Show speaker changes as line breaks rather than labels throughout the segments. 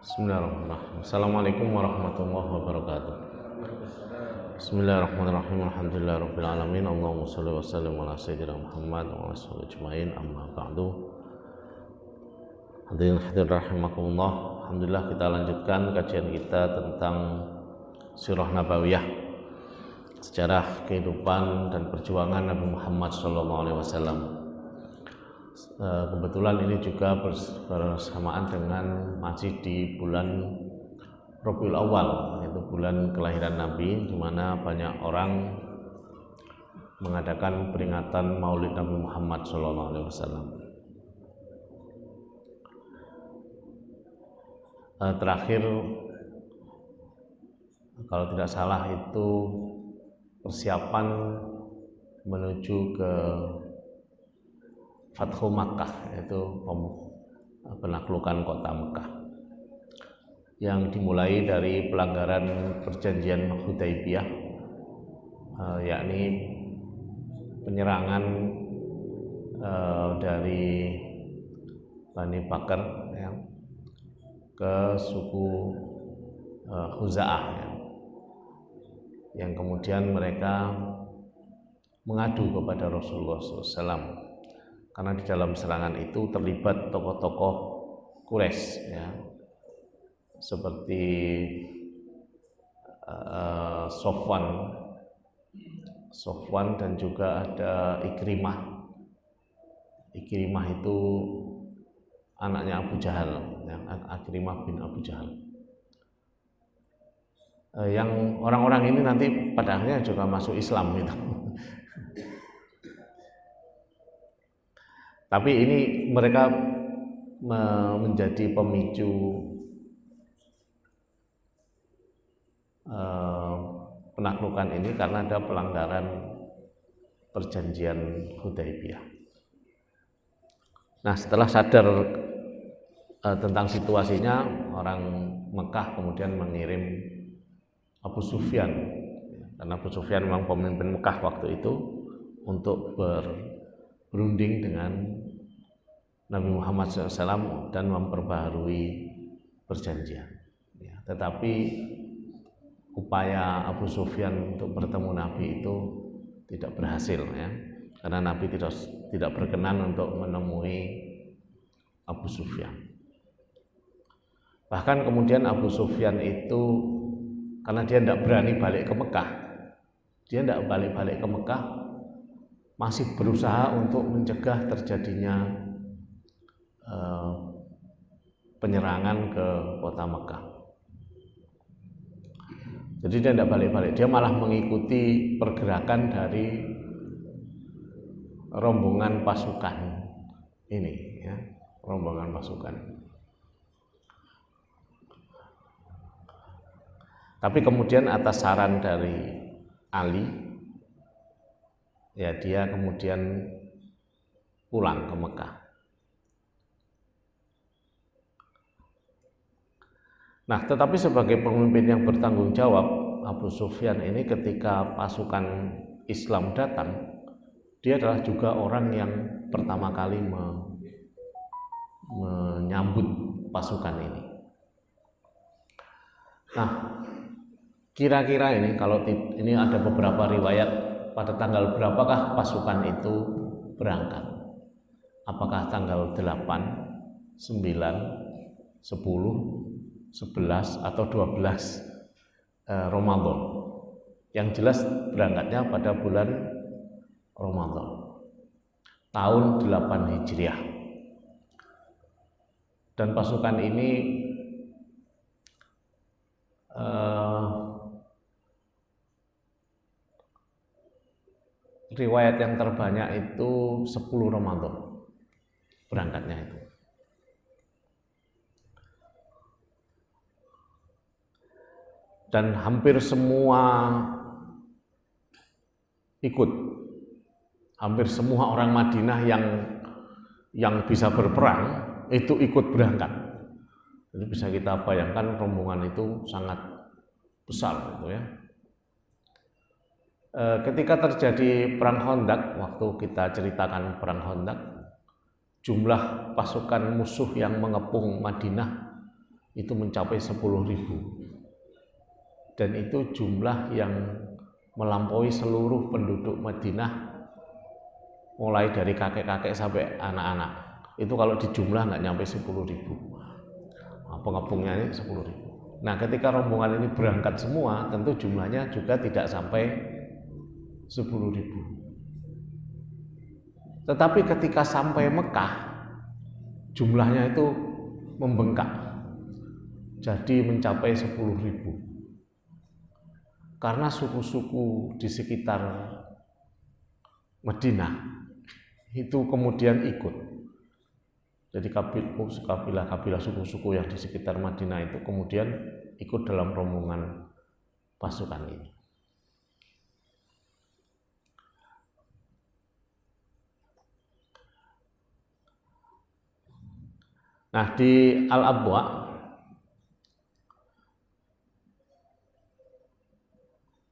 Bismillahirrahmanirrahim. Assalamualaikum warahmatullahi wabarakatuh. Bismillahirrahmanirrahim. Alhamdulillahirabbil alamin. Allahumma shalli wa sallim ala sayyidina Muhammad wa ala alihi ajmain. Amma ba'du. Hadirin hadirat rahimakumullah. Alhamdulillah, kita lanjutkan kajian kita tentang Sirah Nabawiyah, sejarah kehidupan dan perjuangan Nabi Muhammad SAW. Kebetulan ini juga bersamaan dengan masih di bulan Rabiul Awal, yaitu bulan kelahiran Nabi, di mana banyak orang mengadakan peringatan Maulid Nabi Muhammad SAW. Terakhir, kalau tidak salah, itu persiapan menuju ke Fathu Makkah, yaitu penaklukan kota Mekah, yang dimulai dari pelanggaran perjanjian Hudaybiyah, yakni penyerangan dari Bani Bakar ke suku Khuza'ah, yang kemudian mereka mengadu kepada Rasulullah SAW. Karena di dalam serangan itu terlibat tokoh-tokoh Quraisy, seperti Sofwan dan juga ada Ikrimah. Ikrimah itu anaknya Abu Jahal, Ikrimah bin Abu Jahal. Yang orang-orang ini nanti pada akhirnya juga masuk Islam gitu. Tapi ini mereka menjadi pemicu penaklukan ini karena ada pelanggaran perjanjian Hudaybiyah. Nah, setelah sadar tentang situasinya, orang Mekah kemudian mengirim Abu Sufyan, karena Abu Sufyan memang pemimpin Mekah waktu itu, untuk berunding dengan Nabi Muhammad SAW dan memperbaharui perjanjian. Tetapi upaya Abu Sufyan untuk bertemu Nabi itu tidak berhasil, karena Nabi tidak berkenan untuk menemui Abu Sufyan. Bahkan kemudian Abu Sufyan itu, karena dia tidak berani balik ke Mekah, masih berusaha untuk mencegah terjadinya penyerangan ke kota Mekah. Jadi dia tidak balik-balik, dia malah mengikuti pergerakan dari rombongan pasukan ini, rombongan pasukan. Tapi kemudian atas saran dari Ali, dia kemudian pulang ke Mekah. Nah, tetapi sebagai pemimpin yang bertanggung jawab, Abu Sufyan ini ketika pasukan Islam datang, dia adalah juga orang yang pertama kali menyambut pasukan ini. Nah, kira-kira ini, kalau ini ada beberapa riwayat, pada tanggal berapakah pasukan itu berangkat? Apakah tanggal 8, 9, 10, 11 atau 12 Ramadan? Yang jelas berangkatnya pada bulan Ramadan tahun 8 Hijriah. Dan pasukan ini riwayat yang terbanyak itu 10 Ramadan berangkatnya itu. Dan hampir semua ikut. Hampir semua orang Madinah yang bisa berperang itu ikut berangkat. Jadi bisa kita bayangkan rombongan itu sangat besar gitu, Ketika terjadi perang Khandaq, waktu kita ceritakan perang Khandaq, jumlah pasukan musuh yang mengepung Madinah itu mencapai 10.000, dan itu jumlah yang melampaui seluruh penduduk Madinah, mulai dari kakek-kakek sampai anak-anak. Itu kalau dijumlah nggak nyampe 10.000. Pengepungnya ini 10.000. Nah, ketika rombongan ini berangkat semua, tentu jumlahnya juga tidak sampai 10.000. Tetapi ketika sampai Mekah, jumlahnya itu membengkak, jadi mencapai 10.000. Karena suku-suku di sekitar Madinah itu kemudian ikut. Jadi kabilah-kabilah suku-suku yang di sekitar Madinah itu kemudian ikut dalam rombongan pasukan ini. Nah, di Al-Abwa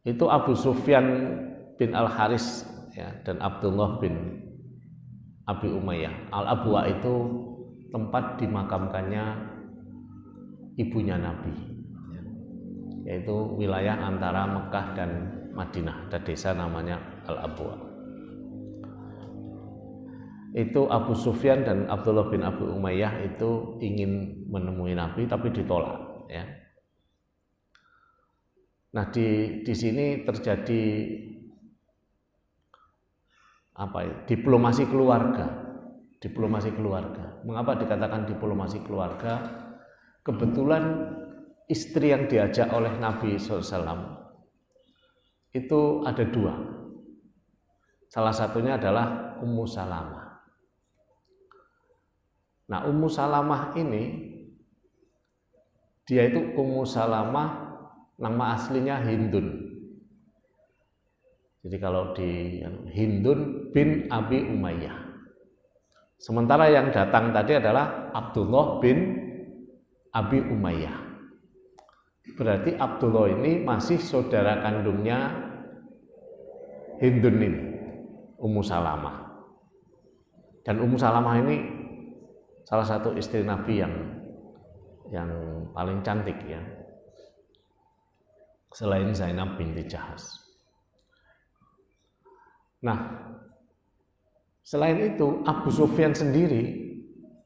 itu Abu Sufyan bin Al-Haris ya, dan Abdullah bin Abi Umayyah. Al-Abwa itu tempat dimakamkannya ibunya Nabi, yaitu wilayah antara Mekah dan Madinah. Ada desa namanya Al-Abwa. Itu Abu Sufyan dan Abdullah bin Abi Umayyah itu ingin menemui Nabi, tapi ditolak ya. Nah, di sini terjadi diplomasi keluarga. Diplomasi keluarga. Mengapa dikatakan diplomasi keluarga? Kebetulan istri yang diajak oleh Nabi SAW itu ada dua. Salah satunya adalah Ummu Salamah. Nah, Ummu Salamah ini, dia itu Ummu Salamah, nama aslinya Hindun. Jadi kalau di Hindun bin Abi Umayyah. Sementara yang datang tadi adalah Abdullah bin Abi Umayyah. Berarti Abdullah ini masih saudara kandungnya Hindun ini, Ummu Salamah. Dan Ummu Salamah ini salah satu istri Nabi yang paling cantik ya, selain Zainab binti Jahas. Nah, selain itu Abu Sufyan sendiri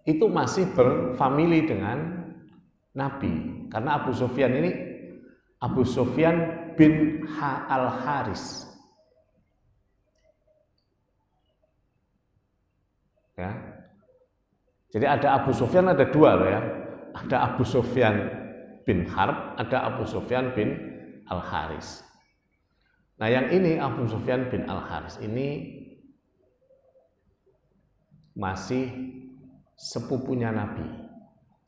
itu masih berfamili dengan Nabi, karena Abu Sufyan ini Abu Sufyan bin Al-Haris ya. Jadi ada Abu Sufyan, ada dua loh ya. Ada Abu Sufyan bin Harb, ada Abu Sufyan bin Al-Haris. Nah, yang ini Abu Sufyan bin Al-Haris ini masih sepupunya Nabi,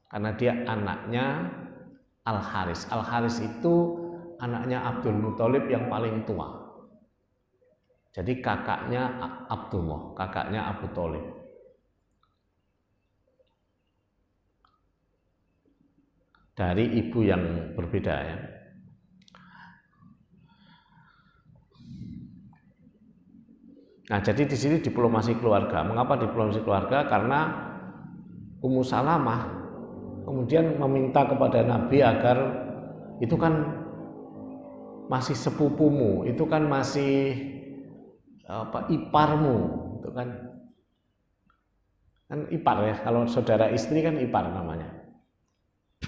karena dia anaknya Al-Haris. Al-Haris itu anaknya Abdul Muthalib yang paling tua. Jadi kakaknya Abdullah, kakaknya Abu Thalib. Dari ibu yang berbeda ya. Nah, jadi di sini diplomasi keluarga. Mengapa diplomasi keluarga? Karena Ummu Salamah kemudian meminta kepada Nabi agar itu kan masih sepupumu, itu kan masih iparmu, itu kan ipar ya. Kalau saudara istri kan ipar namanya.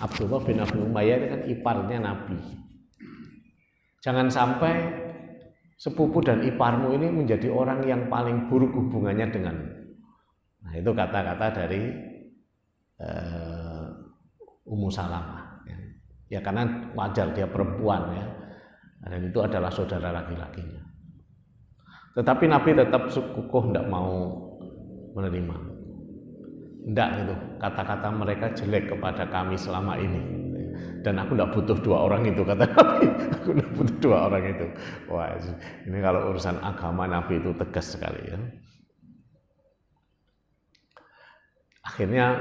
Abdullah bin Abi Umayyah itu kan iparnya Nabi. Jangan sampai sepupu dan iparmu ini menjadi orang yang paling buruk hubungannya dengan. Nah, itu kata-kata dari Ummu Salamah ya, karena wajar dia perempuan ya, dan itu adalah saudara laki-lakinya. Tetapi Nabi tetap kukuh tidak mau menerima. Tidak gitu, kata-kata mereka jelek kepada kami selama ini, dan aku tidak butuh dua orang itu, kata Nabi. Aku tidak butuh dua orang itu. Wah, ini kalau urusan agama Nabi itu tegas sekali ya. Akhirnya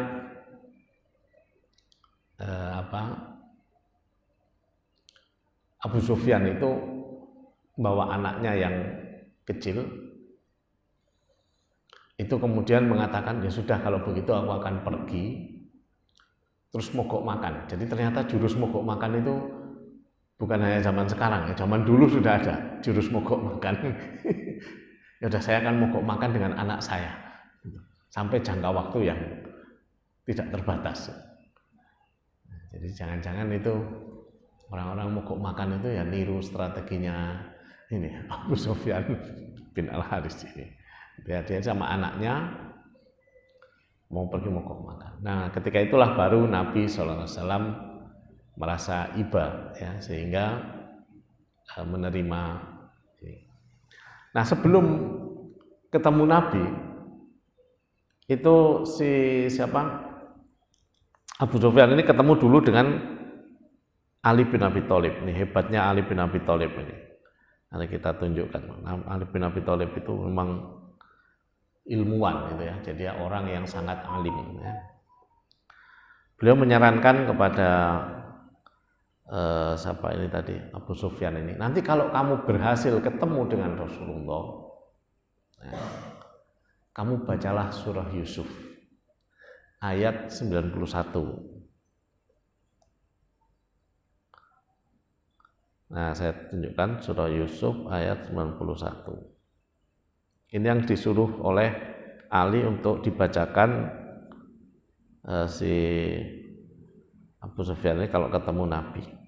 Abu Sufyan itu bawa anaknya yang kecil itu, kemudian mengatakan, ya sudah kalau begitu aku akan pergi terus mogok makan. Jadi ternyata jurus mogok makan itu bukan hanya zaman sekarang ya, zaman dulu sudah ada jurus mogok makan. Ya udah, saya akan mogok makan dengan anak saya sampai jangka waktu yang tidak terbatas. Jadi jangan-jangan itu orang-orang mogok makan itu ya niru strateginya ini Abu Sufyan bin Al-Harits ini. Dia sama anaknya mau pergi mogok makan. Nah, ketika itulah baru Nabi SAW merasa iba ya, sehingga menerima ini. Nah, sebelum ketemu Nabi itu Abu Sufyan ini ketemu dulu dengan Ali bin Abi Thalib. Ini hebatnya Ali bin Abi Thalib ini. Nanti kita tunjukkan. Ali bin Abi Thalib itu memang ilmuwan gitu ya. Jadi orang yang sangat alim ya. Beliau menyarankan kepada siapa ini tadi, Abu Sufyan ini, nanti kalau kamu berhasil ketemu dengan Rasulullah ya, kamu bacalah surah Yusuf ayat 91. Nah, saya tunjukkan surah Yusuf ayat 91. Ini yang disuruh oleh Ali untuk dibacakan si Abu Sufyan ini kalau ketemu Nabi.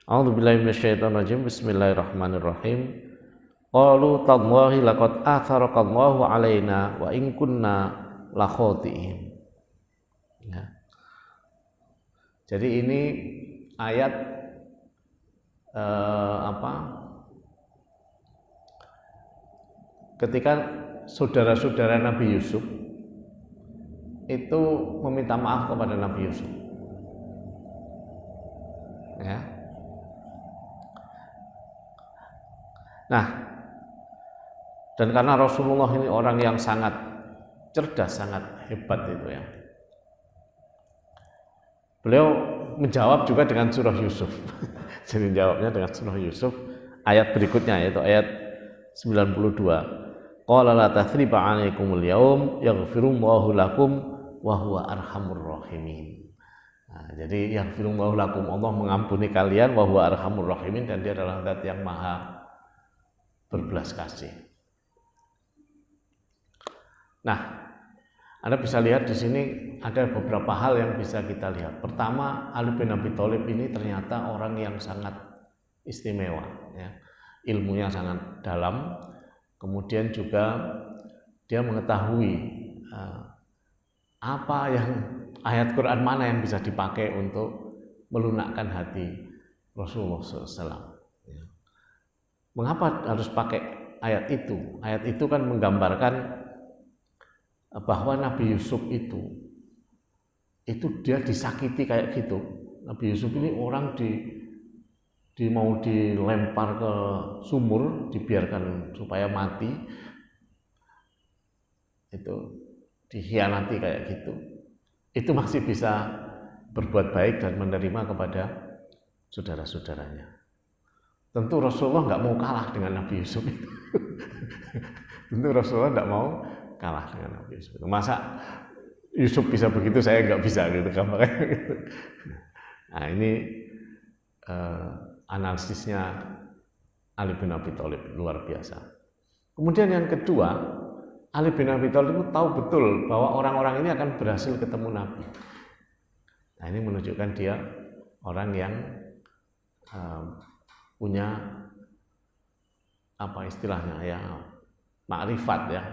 A'udzubillahi minasyaitonirrajim. Bismillahirrahmanirrahim. Qalu tallahi laqad atharaqallahu alaina wa in kunna la khotiin. Ya. Jadi ini ayat ketika saudara-saudara Nabi Yusuf itu meminta maaf kepada Nabi Yusuf. Ya. Nah, dan karena Rasulullah ini orang yang sangat cerdas, sangat hebat itu ya. Beliau menjawab juga dengan surah Yusuf. Jadi jawabnya dengan surah Yusuf ayat berikutnya, yaitu ayat 92. Qala la tathriba 'alaikumul yaum yaghfirullahu lakum wa huwa arhamur rahimin. Nah, jadi yaghfirullahu lakum, Allah mengampuni kalian, wa huwa arhamur rahimin, dan Dia adalah Zat yang Maha berbelas kasih. Nah, Anda bisa lihat di sini ada beberapa hal yang bisa kita lihat. Pertama, Ali bin Abi Thalib ini ternyata orang yang sangat istimewa, ya. Ilmunya sangat dalam. Kemudian juga dia mengetahui apa yang ayat Quran mana yang bisa dipakai untuk melunakkan hati Rasulullah SAW. Mengapa harus pakai ayat itu? Ayat itu kan menggambarkan bahwa Nabi Yusuf itu dia disakiti kayak gitu. Nabi Yusuf ini orang mau dilempar ke sumur, dibiarkan supaya mati, itu dikhianati kayak gitu. Itu masih bisa berbuat baik dan menerima kepada saudara-saudaranya. Tentu Rasulullah nggak mau kalah dengan Nabi Yusuf itu. Tentu Rasulullah nggak mau kalah dengan Nabi Yusuf. Masa Yusuf bisa begitu, saya nggak bisa gitu gambarnya. Nah, ini analisisnya Ali bin Abi Thalib luar biasa. Kemudian yang kedua, Ali bin Abi Thalib itu tahu betul bahwa orang-orang ini akan berhasil ketemu Nabi. Nah, ini menunjukkan dia orang yang punya apa istilahnya ya, makrifat ya,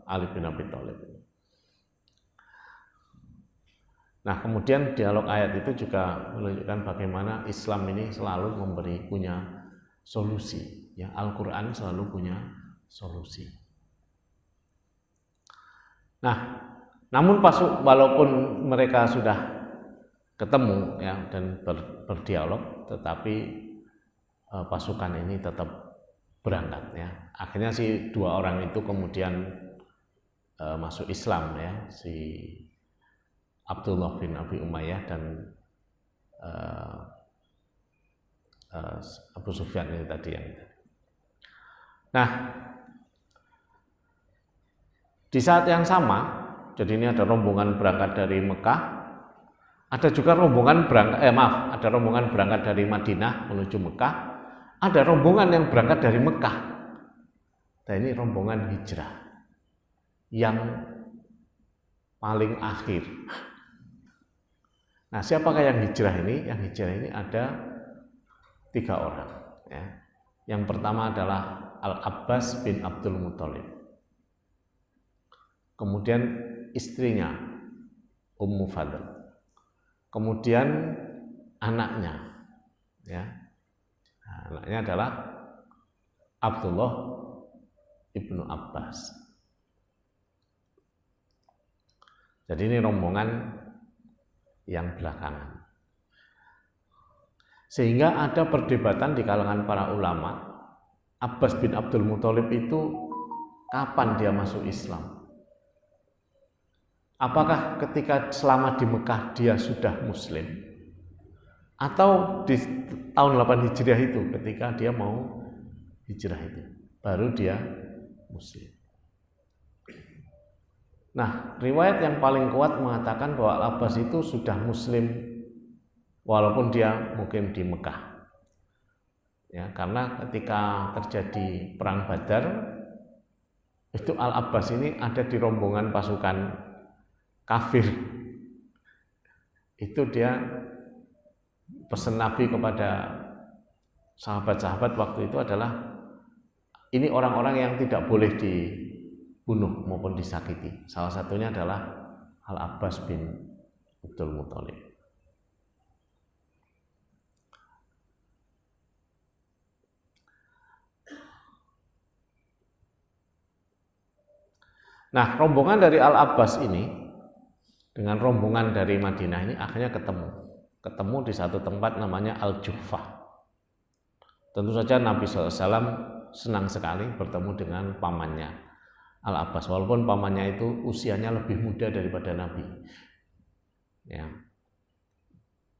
Ali bin Abi Thalib. Nah, kemudian dialog ayat itu juga menunjukkan bagaimana Islam ini selalu punya solusi, ya. Al-Quran selalu punya solusi. Nah, namun walaupun mereka sudah ketemu ya dan berdialog, tetapi pasukan ini tetap berangkat ya. Akhirnya si dua orang itu kemudian masuk Islam ya, si Abdullah bin Abi Umayyah dan Abu Sufyan ini tadi yang itu. Nah, di saat yang sama, jadi ini ada rombongan berangkat dari Mekah, ada juga rombongan ada rombongan berangkat dari Madinah menuju Mekah, ada rombongan yang berangkat dari Mekah. Dan ini rombongan hijrah yang paling akhir. Nah, siapakah yang hijrah ini? Yang hijrah ini ada 3 orang. Ya. Yang pertama adalah Al-Abbas bin Abdul Muthalib. Kemudian istrinya Ummu Fadl. Kemudian anaknya, ya. Nah, anaknya adalah Abdullah ibnu Abbas. Jadi ini rombongan yang belakangan. Sehingga ada perdebatan di kalangan para ulama, Abbas bin Abdul Muthalib itu kapan dia masuk Islam? Apakah ketika selama di Mekah dia sudah Muslim? Atau di tahun 8 Hijriah itu ketika dia mau hijrah itu baru dia Muslim? Nah, riwayat yang paling kuat mengatakan bahwa Al-Abbas itu sudah Muslim walaupun dia mukim di Mekah. Ya, karena ketika terjadi perang Badar itu Al-Abbas ini ada di rombongan pasukan kafir. Itu dia pesan Nabi kepada sahabat-sahabat waktu itu adalah ini orang-orang yang tidak boleh dibunuh maupun disakiti. Salah satunya adalah Al-Abbas bin Abdul Muthalib. Nah, rombongan dari Al-Abbas ini dengan rombongan dari Madinah ini akhirnya ketemu di satu tempat namanya Al-Juhfah. Tentu saja Nabi SAW senang sekali bertemu dengan pamannya Al-Abbas, walaupun pamannya itu usianya lebih muda daripada Nabi. Ya.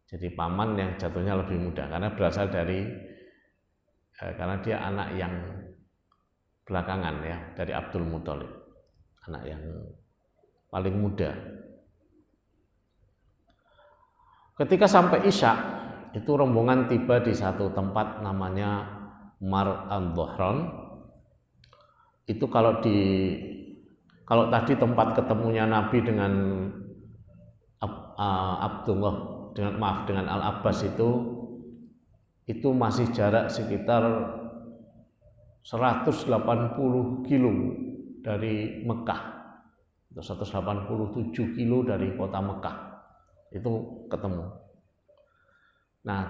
Jadi paman yang jatuhnya lebih muda karena berasal dari karena dia anak yang belakangan ya dari Abdul Muthalib, anak yang paling muda. Ketika sampai Isya, itu rombongan tiba di satu tempat namanya Mar al-Dhahran. Itu kalau tadi tempat ketemunya Nabi dengan dengan Al-Abbas itu masih jarak sekitar 180 kilo dari Mekah, atau 187 kilo dari kota Mekah itu ketemu. Nah,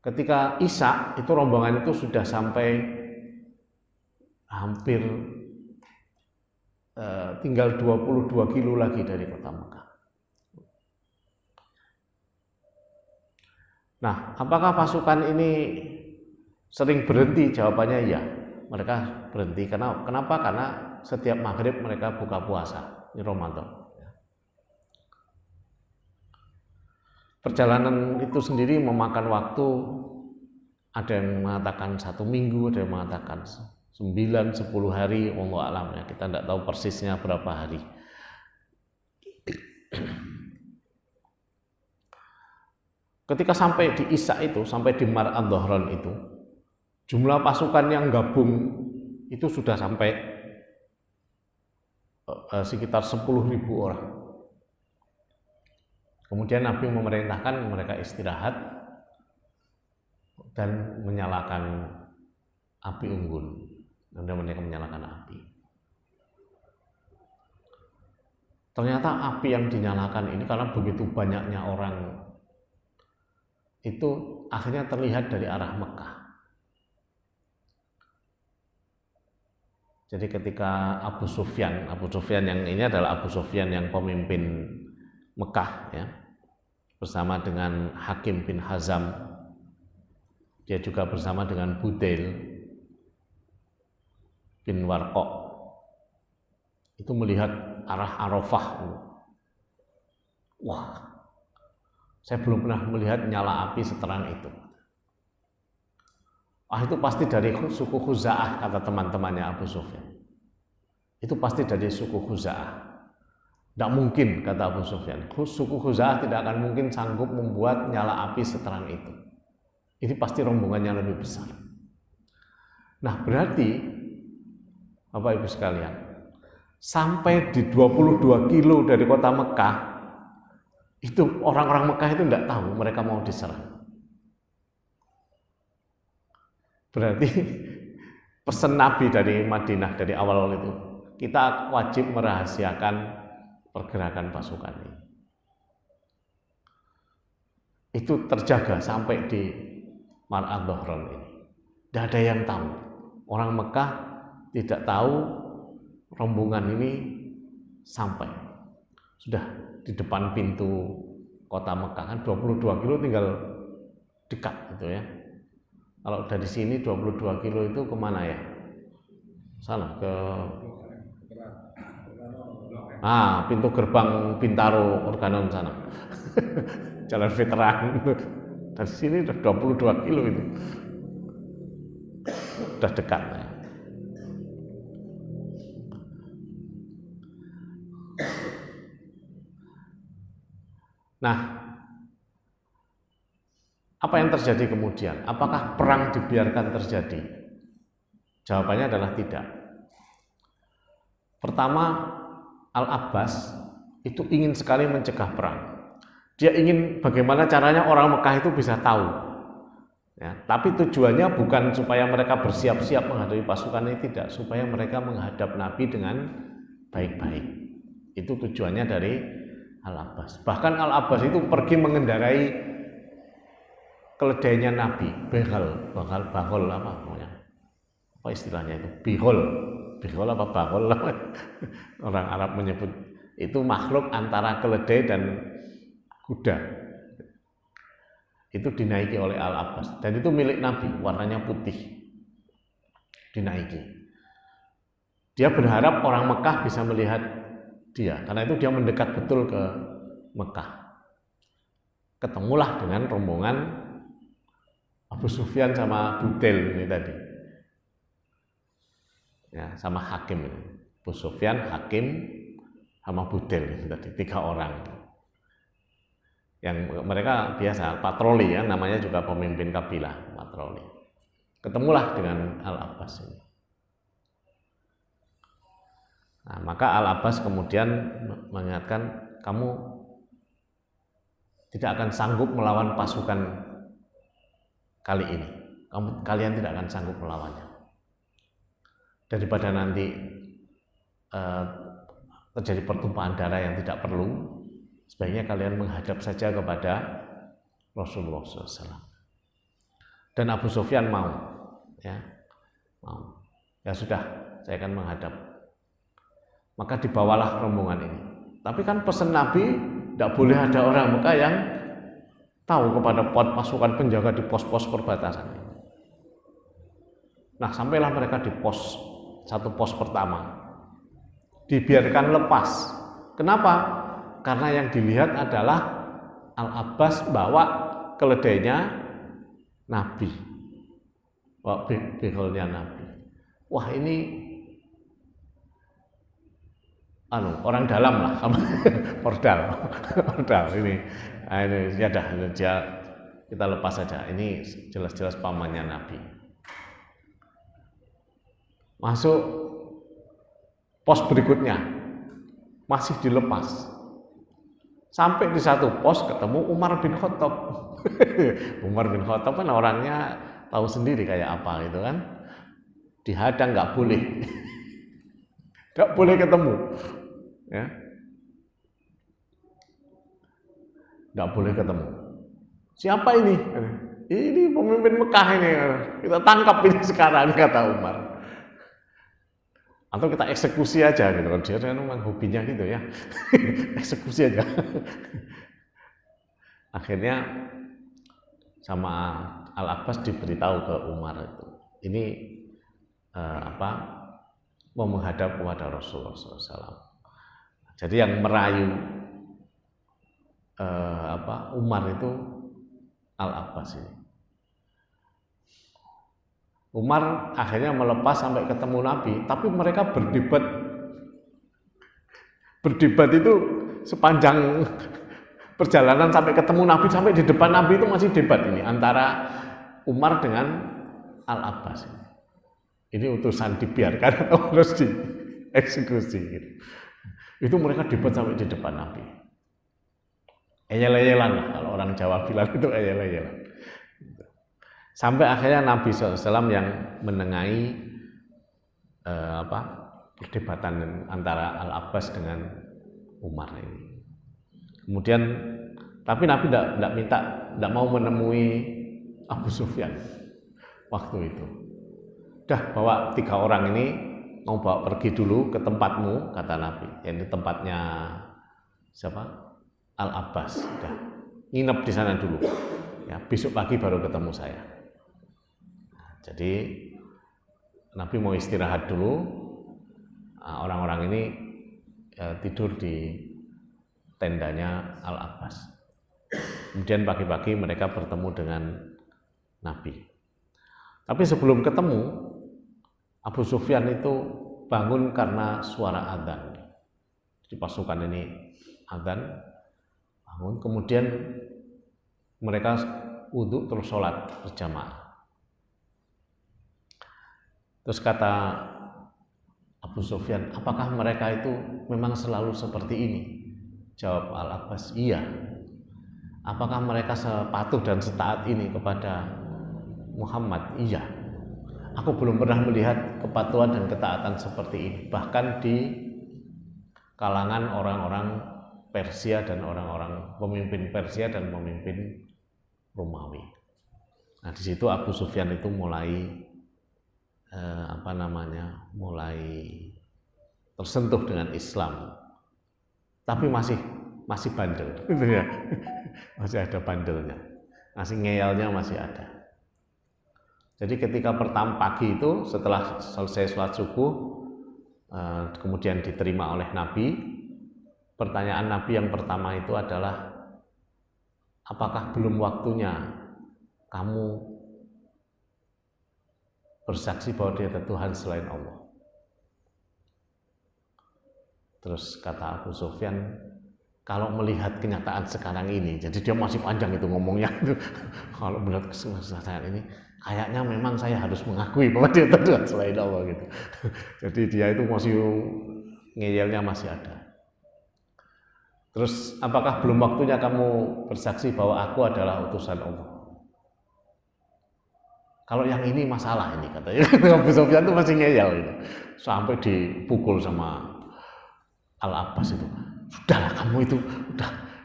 ketika Isya itu rombongan itu sudah sampai hampir tinggal 22 kilo lagi dari kota Mekah. Nah, apakah pasukan ini sering berhenti? Jawabannya iya, mereka berhenti. Kenapa? Karena setiap maghrib mereka buka puasa di Ramadan. Perjalanan itu sendiri memakan waktu, ada yang mengatakan 1 minggu, ada yang mengatakan 9-10 hari, wallahu a'lam ya. Kita tidak tahu persisnya berapa hari. Ketika sampai di Isya itu, sampai di Mar al-Dhahran itu, jumlah pasukan yang gabung itu sudah sampai sekitar 10.000 orang. Kemudian Nabi memerintahkan mereka istirahat dan menyalakan api unggun. Dan mereka menyalakan api. Ternyata api yang dinyalakan ini karena begitu banyaknya orang itu akhirnya terlihat dari arah Mekah. Jadi ketika Abu Sufyan yang ini adalah Abu Sufyan yang pemimpin Mekah ya, bersama dengan Hakim bin Hazam, dia juga bersama dengan Budail bin Warqa. itu melihat arah Arafah. Wah, saya belum pernah melihat nyala api seterang itu. Itu pasti dari suku Khuza'ah, kata teman-temannya Abu Sufyan. Itu pasti dari suku Khuza'ah. Tidak mungkin, kata Abu Sufyan. Suku Khuza'ah tidak akan mungkin sanggup membuat nyala api seterang itu. Ini pasti rombongannya lebih besar. Nah, berarti Bapak Ibu sekalian, sampai di 22 kilo dari kota Mekah, itu orang-orang Mekah itu tidak tahu mereka mau diserang. Berarti pesan Nabi dari Madinah dari awal itu, kita wajib merahasiakan pergerakan pasukan ini. Itu terjaga sampai di Mar'ad Dhahran ini. Tidak ada yang tahu. Orang Mekah tidak tahu rombongan ini sampai. Sudah di depan pintu kota Mekah, kan 22 kilo tinggal dekat gitu ya. Kalau dari sini 22 kilo itu kemana ya? Sana ke pintu gerbang Bintaro Organon sana. Jalan Veteran. Dari sini udah 22 kilo itu. Udah dekat ya. Nah, apa yang terjadi kemudian? Apakah perang dibiarkan terjadi? Jawabannya adalah tidak. Pertama, Al-Abbas itu ingin sekali mencegah perang. Dia ingin bagaimana caranya orang Mekah itu bisa tahu. Ya, tapi tujuannya bukan supaya mereka bersiap-siap menghadapi pasukan ini, tidak. Supaya mereka menghadap Nabi dengan baik-baik. Itu tujuannya dari Al-Abbas. Bahkan Al-Abbas itu pergi mengendarai keledainya Nabi, behal apa namanya? Apa istilahnya itu? Bihol apa bahol? Orang Arab menyebut itu makhluk antara keledai dan kuda. Itu dinaiki oleh Al-Abbas dan itu milik Nabi, warnanya putih. Dinaiki. Dia berharap orang Mekah bisa melihat dia, karena itu dia mendekat betul ke Mekah. Ketemulah dengan rombongan Abu Sufyan sama Budel ini tadi, ya, sama Hakim ini. Abu Sufyan, Hakim, sama Budel ini tadi, 3 orang. Yang mereka biasa patroli ya, namanya juga pemimpin kabilah patroli. Ketemulah dengan Al-Abbas ini. Nah, maka Al-Abbas kemudian mengingatkan, kamu tidak akan sanggup melawan pasukan kali ini, kalian tidak akan sanggup melawannya. Daripada nanti terjadi pertumpahan darah yang tidak perlu, sebaiknya kalian menghadap saja kepada Rasulullah SAW. Dan Abu Sufyan mau, ya sudah, saya akan menghadap. Maka dibawalah rombongan ini. Tapi kan pesan Nabi, tidak boleh ada orang Mekah yang tahu kepada pasukan penjaga di pos-pos perbatasan. Nah, sampailah mereka di satu pos pertama. Dibiarkan lepas. Kenapa? Karena yang dilihat adalah Al-Abbas bawa keledainya Nabi. Bawa beholnya Nabi. Wah, ini orang dalam lah, Ordal ini. Nah, ini ya dah, kita lepas saja. Ini jelas-jelas pamannya Nabi. Masuk pos berikutnya, masih dilepas. Sampai di satu pos ketemu Umar bin Khattab. Umar bin Khattab kan orangnya tahu sendiri kayak apa gitu kan. Dihadang nggak boleh, nggak boleh ketemu. Ya, nggak boleh ketemu. Siapa ini? Ini pemimpin Mekah ini. Kita tangkap ini sekarang, kata Umar. Atau kita eksekusi aja gitu kan. Dia memang hobinya gitu ya. Eksekusi aja. Akhirnya sama Al-Abbas diberitahu ke Umar itu. Ini mau menghadap kepada Rasulullah SAW. Jadi yang merayu Umar itu Al-Abbas ini. Umar akhirnya melepas sampai ketemu Nabi, tapi mereka berdebat itu sepanjang perjalanan sampai ketemu Nabi, sampai di depan Nabi itu masih debat ini antara Umar dengan Al-Abbas. Ini utusan dibiarkan atau harus dieksekusi gitu. Itu mereka debat sampai di depan Nabi. Eyel-eyelan lah, kalau orang Jawa bilang itu eyel-eyelan. Sampai akhirnya Nabi SAW yang menengahi perdebatan antara Al-Abbas dengan Umar ini. Kemudian, tapi Nabi tidak mau menemui Abu Sufyan waktu itu. Dah bawa 3 orang ini, mau bawa pergi dulu ke tempatmu, kata Nabi. Yang di tempatnya siapa? Al-Abbas. Dah nginep di sana dulu. Ya, besok pagi baru ketemu saya. Jadi Nabi mau istirahat dulu. Orang-orang ini tidur di tendanya Al-Abbas. Kemudian pagi-pagi mereka bertemu dengan Nabi. Tapi sebelum ketemu, Abu Sufyan itu bangun karena suara adzan. Jadi pasukan ini adzan, bangun, kemudian mereka wudhu terus sholat berjamaah. Terus kata Abu Sufyan, apakah mereka itu memang selalu seperti ini? Jawab Al-Abbas, iya. Apakah mereka sepatuh dan setaat ini kepada Muhammad? Iya. Aku belum pernah melihat kepatuhan dan ketaatan seperti ini, bahkan di kalangan orang-orang Persia dan orang-orang pemimpin Persia dan pemimpin Romawi. Nah, di situ Abu Sufyan itu mulai mulai tersentuh dengan Islam, tapi masih bandel, gitu ya. Masih ada bandelnya, masih ngeyelnya masih ada. Jadi ketika pertama pagi itu, setelah selesai sholat subuh, kemudian diterima oleh Nabi, pertanyaan Nabi yang pertama itu adalah, apakah belum waktunya kamu bersaksi bahwa dia ada Tuhan selain Allah? Terus kata Abu Sufyan, kalau melihat kenyataan sekarang ini, jadi dia masih panjang itu ngomongnya, kalau melihat kenyataan ini, kayaknya memang saya harus mengakui bahwa dia ada Tuhan selain Allah gitu. Jadi dia itu masih ngeyelnya masih ada. Terus, apakah belum waktunya kamu bersaksi bahwa aku adalah utusan Allah? Kalau yang ini masalah ini, katanya. Abu Sufyan itu masih ngeyel gitu. Sampai dipukul sama Al-Abbas itu. Sudahlah kamu itu,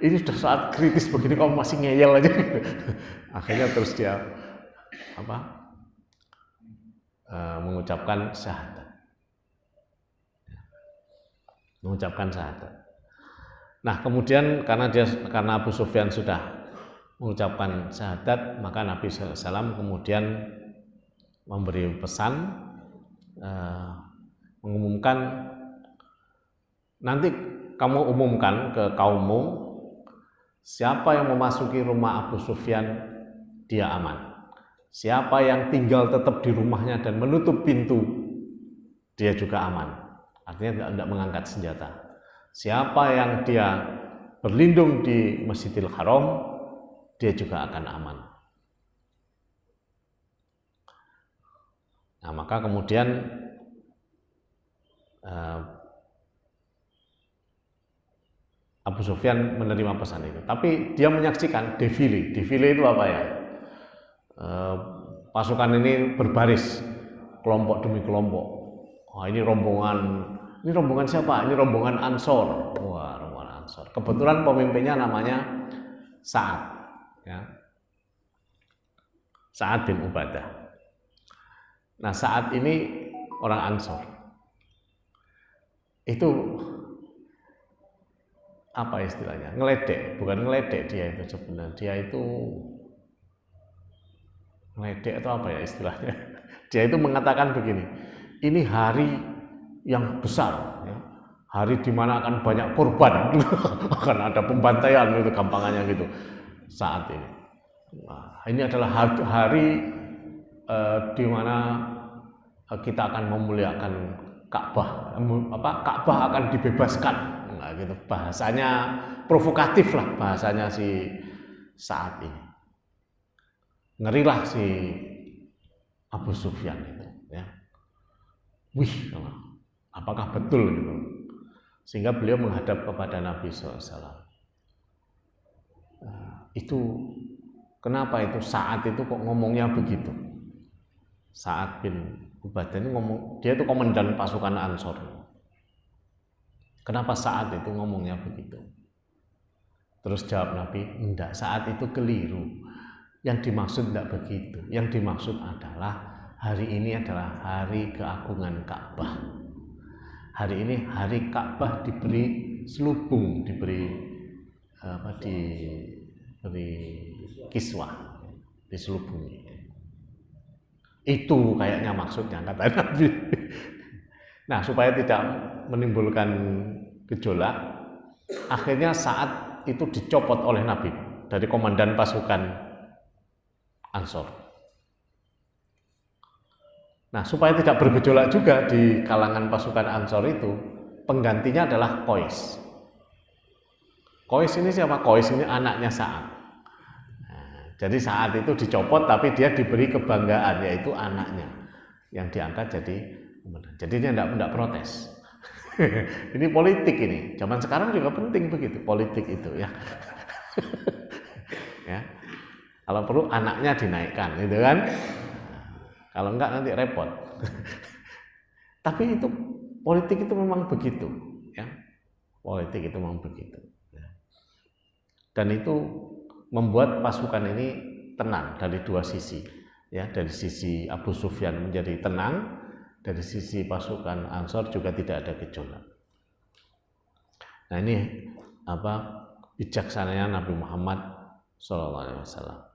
ini sudah saat kritis begini kamu masih ngeyel aja. Akhirnya terus dia mengucapkan syahadat. Nah, kemudian karena Abu Sufyan sudah mengucapkan syahadat, maka Nabi SAW kemudian memberi pesan, mengumumkan, nanti kamu umumkan ke kaummu, siapa yang memasuki rumah Abu Sufyan, dia aman. Siapa yang tinggal tetap di rumahnya dan menutup pintu, dia juga aman. Artinya tidak mengangkat senjata. Siapa yang dia berlindung di Masjidil Haram, dia juga akan aman. Nah, maka kemudian Abu Sufyan menerima pesan itu. Tapi dia menyaksikan defile. Defile itu apa ya? Pasukan ini berbaris, kelompok demi kelompok. Wah, ini rombongan siapa? Ini rombongan Ansor. Wah, rombongan Ansor. Kebetulan pemimpinnya namanya Sa'ad. Ya. Sa'ad bin Ubadah. Nah, Sa'ad ini orang Ansor. Itu apa istilahnya? Ngeledek, bukan ngeledek dia itu sebenarnya. Dia itu ngeledek atau apa ya istilahnya? Dia itu mengatakan begini, ini hari yang besar, ya. Hari di mana akan banyak korban, akan ada pembantaian itu gampangannya gitu saat ini. Nah, ini adalah hari di mana kita akan memuliakan Ka'bah, Ka'bah akan dibebaskan. Nah, gitu bahasanya provokatif lah bahasanya si saat ini. Ngerilah si Abu Sufyan itu, ya. Wih, apakah betul gitu? Sehingga beliau menghadap kepada Nabi SAW. Itu kenapa itu saat itu kok ngomongnya begitu? Sa'ad bin Ubadah ini ngomong, dia itu komandan pasukan Ansor. Kenapa Sa'ad itu ngomongnya begitu? Terus jawab Nabi, enggak, Sa'ad itu keliru. Yang dimaksud enggak begitu. Yang dimaksud adalah hari ini adalah hari keagungan Ka'bah. Hari ini hari Ka'bah diberi selubung, diberi kiswah, diselubungi. Itu kayaknya maksudnya, kata Nabi. Nah, supaya tidak menimbulkan gejolak, akhirnya saat itu dicopot oleh Nabi dari komandan pasukan Ansor. Nah, supaya tidak bergejolak juga di kalangan pasukan Ansor itu, penggantinya adalah Qais. Qais ini siapa? Qais ini anaknya Sa'ad. Nah, jadi saat itu dicopot, tapi dia diberi kebanggaan, yaitu anaknya yang diangkat jadi komandan. Jadi dia tidak protes. Ini politik ini. Zaman sekarang juga penting begitu, politik itu ya. Ya. Kalau perlu anaknya dinaikkan, gitu kan? Kalau enggak nanti repot. Tapi itu politik itu memang begitu, ya. Politik itu memang begitu. Ya. Dan itu membuat pasukan ini tenang dari dua sisi, ya. Dari sisi Abu Sufyan menjadi tenang, dari sisi pasukan Ansor juga tidak ada gejolak. Nah, ini bijaksananya Nabi Muhammad SAW.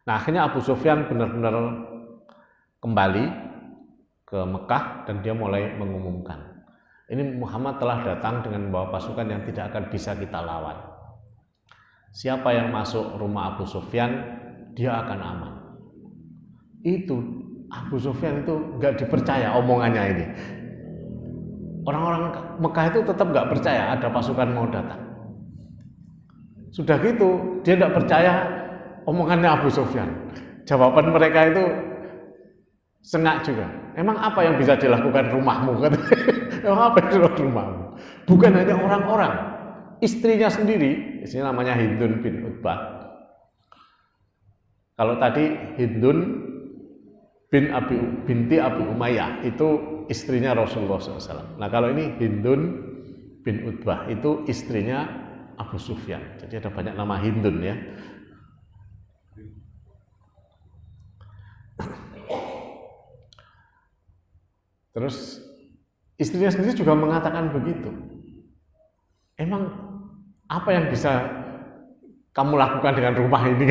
Nah, akhirnya Abu Sufyan benar-benar kembali ke Mekah dan dia mulai mengumumkan, ini Muhammad telah datang dengan membawa pasukan yang tidak akan bisa kita lawan. Siapa yang masuk rumah Abu Sufyan, dia akan aman. Itu Abu Sufyan itu nggak dipercaya omongannya ini. Orang-orang Mekah itu tetap nggak percaya ada pasukan mau datang. Sudah gitu, dia nggak percaya omongannya Abu Sufyan. Jawaban mereka itu sengak juga. Emang apa yang bisa dilakukan rumahmu? Emang apa yang dilakukan rumahmu? Bukan hanya orang-orang, istrinya sendiri, istrinya namanya Hindun bin Utbah. Kalau tadi Hindun binti Abi Umayyah itu istrinya Rasulullah SAW. Nah, kalau ini Hindun bin Utbah itu istrinya Abu Sufyan. Jadi ada banyak nama Hindun, ya. Terus istrinya sendiri juga mengatakan begitu. Emang apa yang bisa kamu lakukan dengan rumah ini?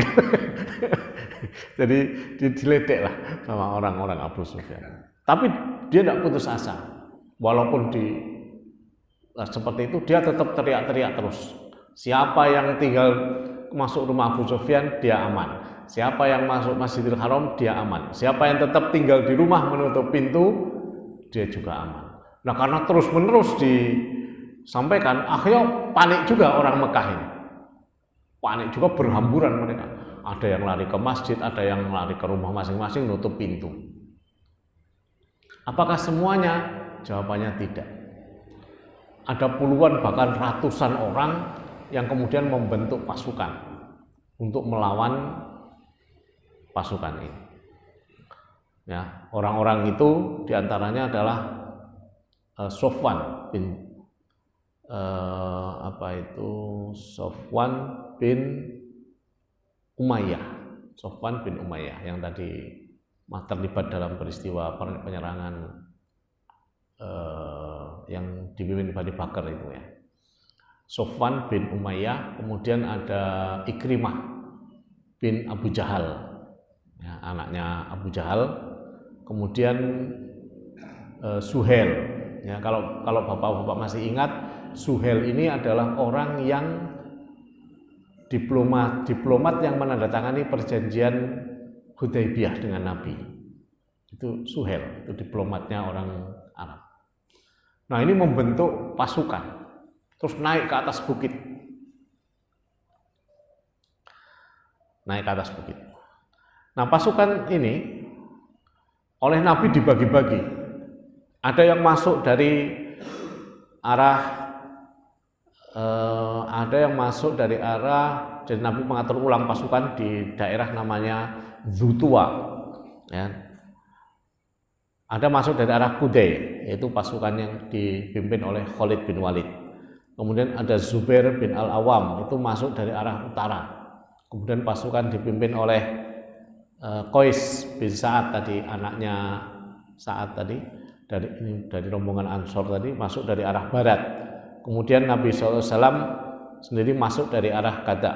Jadi diledek lah sama orang-orang Abu Sufyan. Tapi dia tidak putus asa. Walaupun seperti itu, dia tetap teriak-teriak terus. Siapa yang tinggal masuk rumah Abu Sufyan, dia aman. Siapa yang masuk Masjidil Haram, dia aman. Siapa yang tetap tinggal di rumah menutup pintu, dia juga aman. Nah, karena terus-menerus disampaikan, akhirnya panik juga orang Mekah ini. Panik juga, berhamburan mereka. Ada yang lari ke masjid, ada yang lari ke rumah masing-masing, nutup pintu. Apakah semuanya? Jawabannya tidak. Ada puluhan bahkan ratusan orang yang kemudian membentuk pasukan untuk melawan pasukan ini. Ya, orang-orang itu diantaranya adalah Sofwan bin Umayyah. Sofwan bin Umayyah yang tadi terlibat dalam peristiwa penyerangan yang dipimpin Bani Bakar itu, ya. Sofwan bin Umayyah, kemudian ada Ikrimah bin Abu Jahal. ya, anaknya Abu Jahal. Kemudian Suhel, ya, kalau bapak-bapak masih ingat, Suhel ini adalah orang yang diplomat yang menandatangani perjanjian Hudaybiyah dengan Nabi. Itu Suhel, itu diplomatnya orang Arab. Nah, ini membentuk pasukan, terus naik ke atas bukit. Nah, pasukan ini oleh Nabi dibagi-bagi. Ada yang masuk dari arah jadi Nabi mengatur ulang pasukan di daerah namanya Dzutuwa, ya. Ada masuk dari arah Qudai, yaitu pasukan yang dipimpin oleh Khalid bin Walid. Kemudian ada Zubair bin Al-Awam, itu masuk dari arah utara. Kemudian pasukan dipimpin oleh Qais bin Sa'ad tadi, anaknya Sa'ad tadi, dari rombongan Ansor tadi, masuk dari arah barat. Kemudian Nabi SAW sendiri masuk dari arah Kada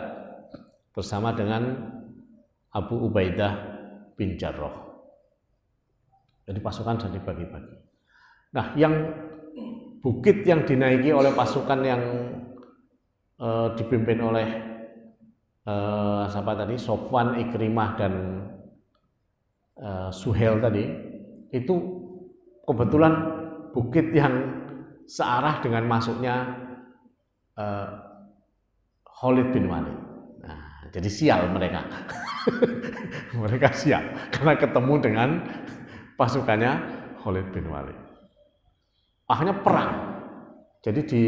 bersama dengan Abu Ubaidah bin Jarrah. Jadi pasukan sudah dibagi-bagi. Nah, yang bukit yang dinaiki oleh pasukan yang dipimpin oleh siapa tadi, Sofwan, Ikrimah dan Suhel tadi, itu kebetulan bukit yang searah dengan masuknya Khalid bin Walid. Nah, jadi sial mereka. Mereka sial karena ketemu dengan pasukannya Khalid bin Walid. Akhirnya perang. Jadi di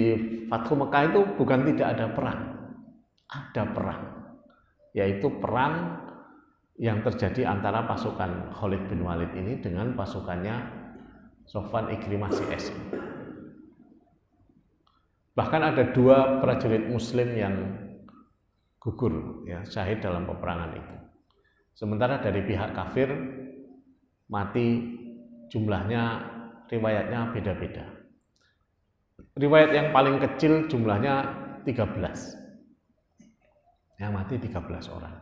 Fathu Mekah itu bukan tidak ada perang, ada perang, yaitu perang yang terjadi antara pasukan Khalid bin Walid ini dengan pasukannya Sofwan, Ikrimah, CS. Bahkan ada 2 prajurit Muslim yang gugur, ya, syahid dalam peperangan itu. Sementara dari pihak kafir mati jumlahnya, riwayatnya beda-beda. Riwayat yang paling kecil jumlahnya 13. Yang mati 13 orang.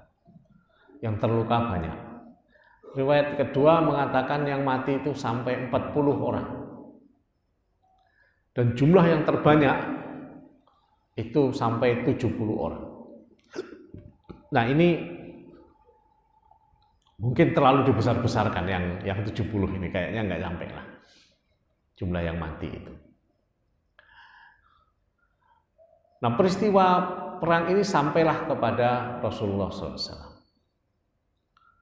Yang terluka banyak. Riwayat kedua mengatakan yang mati itu sampai 40 orang. Dan jumlah yang terbanyak itu sampai 70 orang. Nah, ini mungkin terlalu dibesar-besarkan yang 70 ini, kayaknya nggak sampai lah jumlah yang mati itu. Nah, peristiwa perang ini sampailah kepada Rasulullah SAW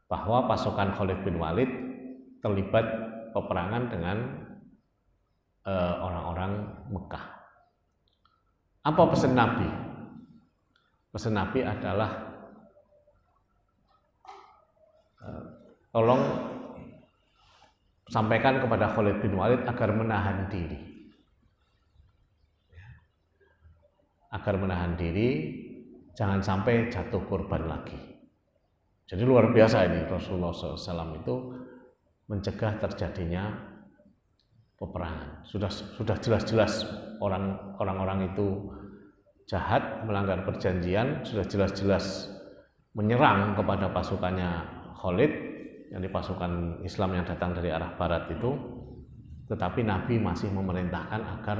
bahwa pasukan Khalid bin Walid terlibat peperangan dengan orang-orang Mekah. Apa pesan Nabi? Pesan Nabi adalah tolong sampaikan kepada Khalid bin Walid agar menahan diri. Agar menahan diri, jangan sampai jatuh korban lagi. Jadi luar biasa ini, Rasulullah SAW itu mencegah terjadinya peperangan. Sudah jelas-jelas orang-orang itu jahat, melanggar perjanjian, sudah jelas-jelas menyerang kepada pasukannya Khalid, yang di pasukan Islam yang datang dari arah barat itu. Tetapi Nabi masih memerintahkan agar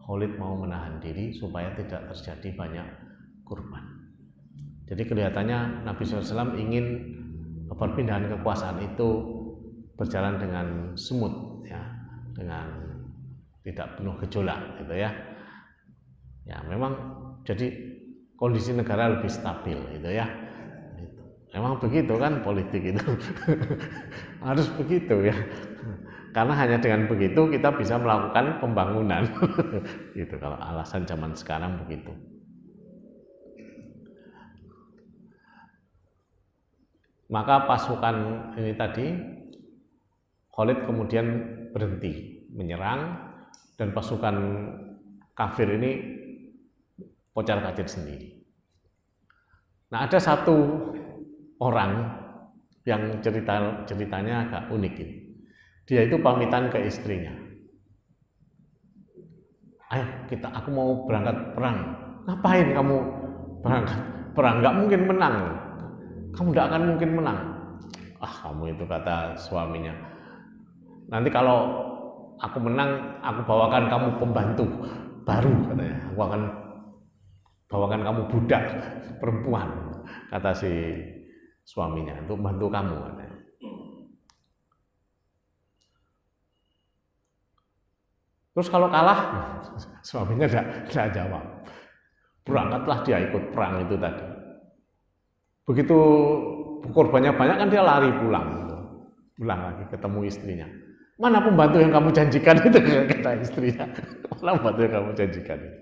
Khalid mau menahan diri supaya tidak terjadi banyak kurban. Jadi kelihatannya Nabi SAW ingin perpindahan kekuasaan itu berjalan dengan smooth, ya, dengan tidak penuh gejolak, gitu ya. Ya, memang jadi kondisi negara lebih stabil, gitu ya. Memang begitu kan politik itu. Harus begitu ya. Karena hanya dengan begitu kita bisa melakukan pembangunan. Gitu kalau alasan zaman sekarang begitu. Maka pasukan ini tadi, Khalid kemudian berhenti menyerang dan pasukan kafir ini kocar-kacir sendiri. Nah, ada satu orang yang ceritanya agak unik ini. Dia itu pamitan ke istrinya. Ayo aku mau berangkat perang. Ngapain kamu berangkat perang? Nggak mungkin menang. Kamu nggak akan mungkin menang. Ah, kamu itu, kata suaminya, nanti kalau aku menang, aku bawakan kamu pembantu baru, katanya. Aku akan bawakan kamu budak perempuan, kata si suaminya, untuk bantu kamu, katanya. Terus kalau kalah, suaminya tidak jawab. Berangkatlah dia ikut perang itu tadi. Begitu korbannya banyak kan dia lari pulang lagi ketemu istrinya. Mana pembantu yang kamu janjikan itu, kata istrinya. Mana pembantu yang kamu janjikan itu?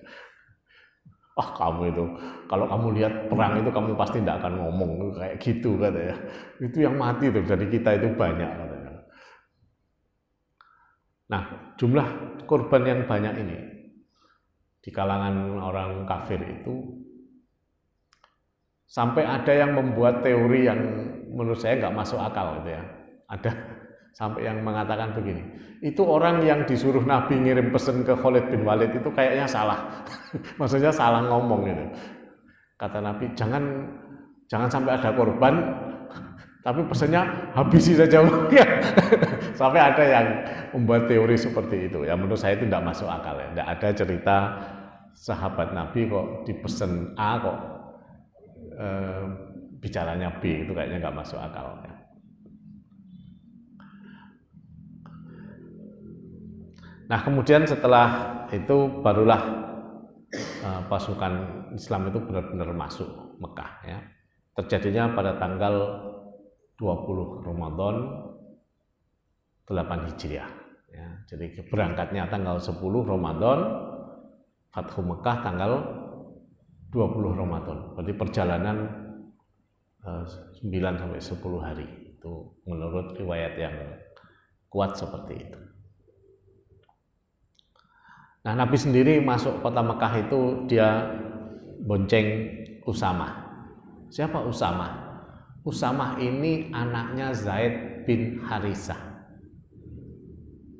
Ah, kamu itu, kalau kamu lihat perang itu kamu pasti tidak akan ngomong kayak gitu, katanya. Itu yang mati tuh, dari kita itu banyak, katanya. Nah, jumlah korban yang banyak ini di kalangan orang kafir itu sampai ada yang membuat teori yang menurut saya nggak masuk akal, gitu ya. Ada sampai yang mengatakan begini, itu orang yang disuruh Nabi ngirim pesan ke Khalid bin Walid itu kayaknya salah. Maksudnya salah ngomong gitu. Kata Nabi, jangan sampai ada korban, tapi pesannya habisi saja. Sampai ada yang membuat teori seperti itu. Ya menurut saya itu tidak masuk akal, ya. Tidak ada cerita sahabat Nabi kok dipesan A kok bicaranya B, itu kayaknya nggak masuk akal, ya. Nah, kemudian setelah itu barulah pasukan Islam itu benar-benar masuk Mekah, ya. Terjadinya pada tanggal 20 Ramadan 8 Hijriah, ya. Jadi berangkatnya tanggal 10 Ramadan, Fathu Mekah tanggal 20 Ramadan. Berarti perjalanan 9 sampai 10 hari. Itu menurut riwayat yang kuat seperti itu. Nah, Nabi sendiri masuk kota Mekah itu dia bonceng Usamah. Siapa Usamah? Usamah ini anaknya Zaid bin Harisah.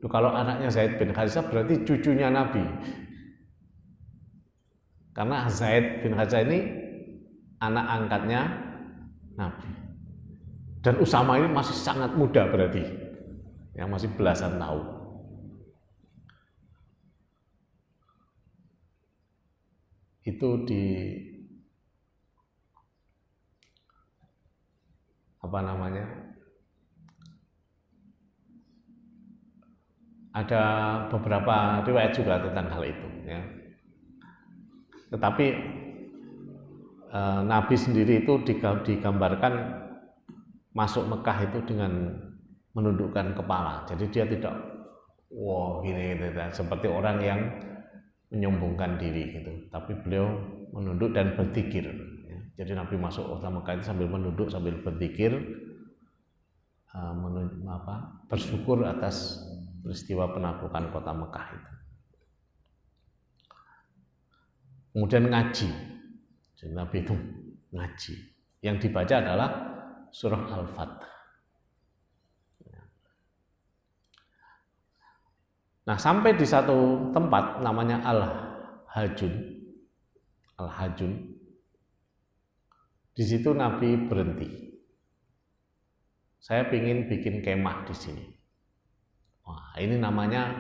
Kalau anaknya Zaid bin Harisah berarti cucunya Nabi. Karena Zaid bin Harisah ini anak angkatnya Nabi. Dan Usamah ini masih sangat muda berarti, yang masih belasan tahun. Itu di ada beberapa riwayat juga tentang hal itu, ya. Tetapi Nabi sendiri itu digambarkan masuk Mekah itu dengan menundukkan kepala. Jadi dia tidak gini gitu, seperti orang yang menyombongkan diri gitu. Tapi beliau menunduk dan berzikir, ya. Jadi Nabi masuk kota Mekah itu sambil menunduk, sambil berzikir, bersyukur atas peristiwa penaklukan kota Mekah itu. Kemudian ngaji. Jadi Nabi itu ngaji. Yang dibaca adalah surah Al-Fath. Nah, sampai di satu tempat namanya Al-Hajun. Al-Hajun. Di situ Nabi berhenti. Saya ingin bikin kemah di sini. Wah, ini namanya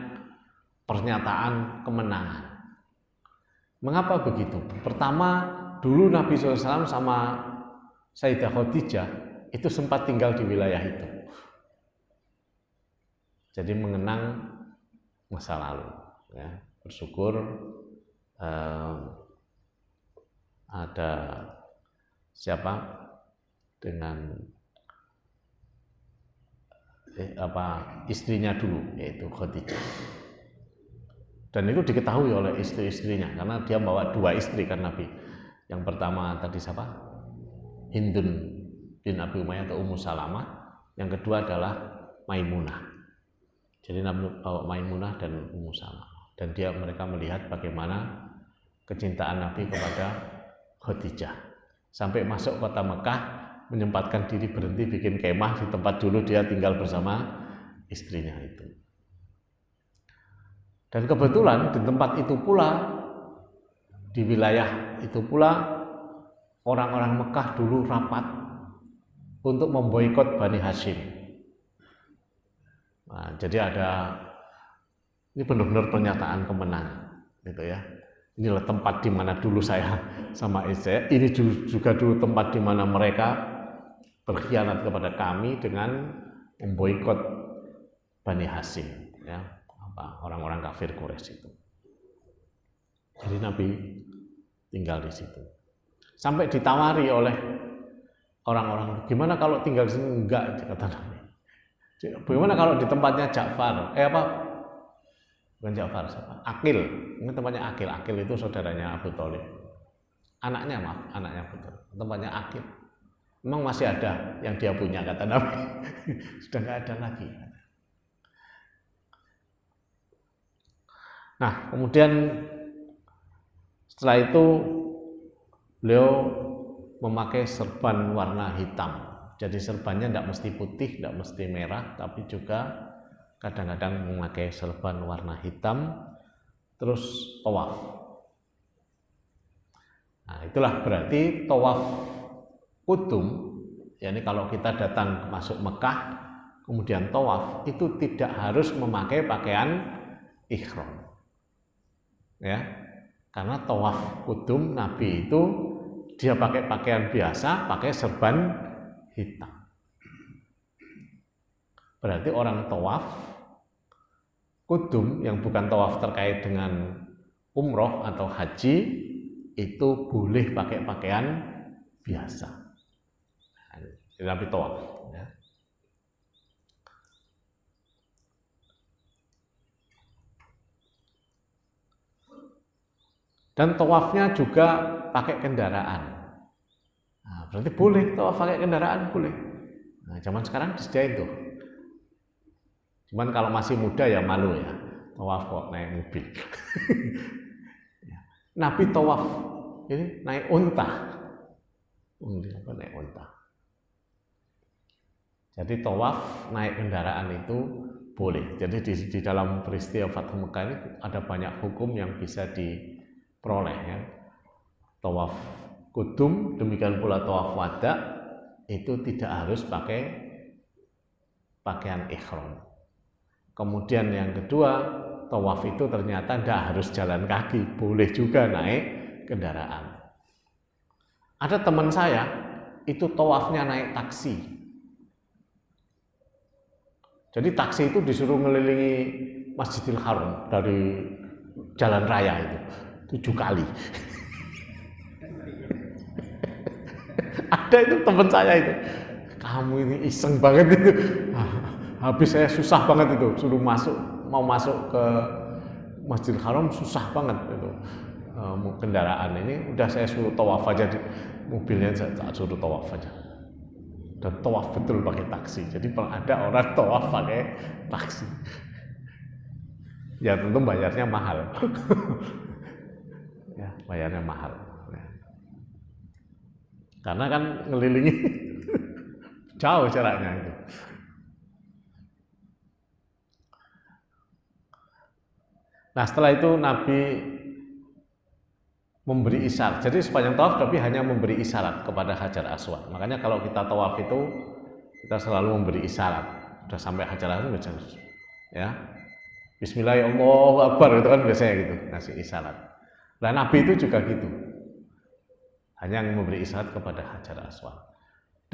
pernyataan kemenangan. Mengapa begitu? Pertama, dulu Nabi SAW sama Sayyidah Khadijah itu sempat tinggal di wilayah itu. Jadi mengenang masa lalu, ya. Bersyukur ada siapa dengan istrinya dulu, yaitu Khadijah. Dan itu diketahui oleh istri-istrinya karena dia bawa dua istri kan Nabi. Yang pertama tadi siapa? Hindun bin Abi Umayyah atau Ummu Salamah. Yang kedua adalah Maimunah. Jadi Nabi bawa Maimunah dan Ummu Salamah. Dan mereka melihat bagaimana kecintaan Nabi kepada Khadijah. Sampai masuk kota Mekah, menyempatkan diri berhenti bikin kemah di tempat dulu dia tinggal bersama istrinya itu. Dan kebetulan di tempat itu pula, di wilayah itu pula, orang-orang Mekah dulu rapat untuk memboikot Bani Hashim. Nah, jadi ini benar-benar pernyataan kemenangan, gitu ya. Inilah tempat di mana dulu saya sama istri, ini juga dulu tempat di mana mereka berkhianat kepada kami dengan memboikot Bani Hashim, ya, orang-orang kafir Quraisy itu. Jadi Nabi tinggal di situ. Sampai ditawari oleh orang-orang, gimana kalau tinggal di sini? Enggak, kata Nabi. Bagaimana kalau di tempatnya Ja'far? Bukan Ja'far, siapa? Aqil. Ini tempatnya Aqil. Aqil itu saudaranya Abu Thalib. Anaknya Abu Thalib. Tempatnya Aqil. Memang masih ada yang dia punya, kata Nabi. Sudah nggak ada lagi. Nah, kemudian setelah itu beliau memakai serban warna hitam. Jadi serbannya tidak mesti putih, tidak mesti merah, tapi juga kadang-kadang memakai serban warna hitam, terus tawaf. Nah, itulah berarti tawaf kudum. Yani kalau kita datang masuk Mekah, kemudian tawaf, itu tidak harus memakai pakaian ihram. Ya, karena tawaf kudum Nabi itu dia pakai pakaian biasa, pakai serban hitam. Berarti orang tawaf kudum yang bukan tawaf terkait dengan umroh atau haji itu boleh pakai pakaian biasa. Nabi tawaf. Ya. Dan tawafnya juga pakai kendaraan. Nah, berarti boleh tawaf pakai kendaraan, boleh. Nah, zaman sekarang disediain tuh. Cuman kalau masih muda ya malu ya, tawaf kok naik mobil. Nabi tawaf ini naik unta. Naik unta. Jadi tawaf naik kendaraan itu boleh. Jadi di dalam peristiwa Fathu Mekah ini ada banyak hukum yang bisa diperoleh ya. Tawaf kudum, demikian pula tawaf wada itu tidak harus pakai pakaian ihram. Kemudian yang kedua, tawaf itu ternyata tidak harus jalan kaki, boleh juga naik kendaraan. Ada teman saya itu tawafnya naik taksi. Jadi taksi itu disuruh mengelilingi Masjidil Haram dari jalan raya itu 7 kali. Ada itu teman saya itu, kamu ini iseng banget itu. Habis saya susah banget itu, suruh mau masuk ke Masjidil Haram susah banget itu. Kendaraan ini udah saya suruh tawaf aja di mobilnya, saya suruh tawaf aja. Dan tawaf betul pakai taksi. Jadi ada orang tawaf pakai taksi. Ya tentu bayarnya mahal. Ya, bayarnya mahal. Ya. Karena kan ngelilingi jauh jaraknya itu. Nah setelah itu Nabi memberi isyarat. Jadi sepanjang tawaf Nabi hanya memberi isyarat kepada Hajar Aswad. Makanya kalau kita tawaf itu kita selalu memberi isyarat. Sudah sampai Hajar Aswad, ya Bismillahirrahmanirrahim, Allahu Akbar, itu kan biasanya gitu, ngasih isyarat. Nah Nabi itu juga gitu, hanya memberi isyarat kepada Hajar Aswad.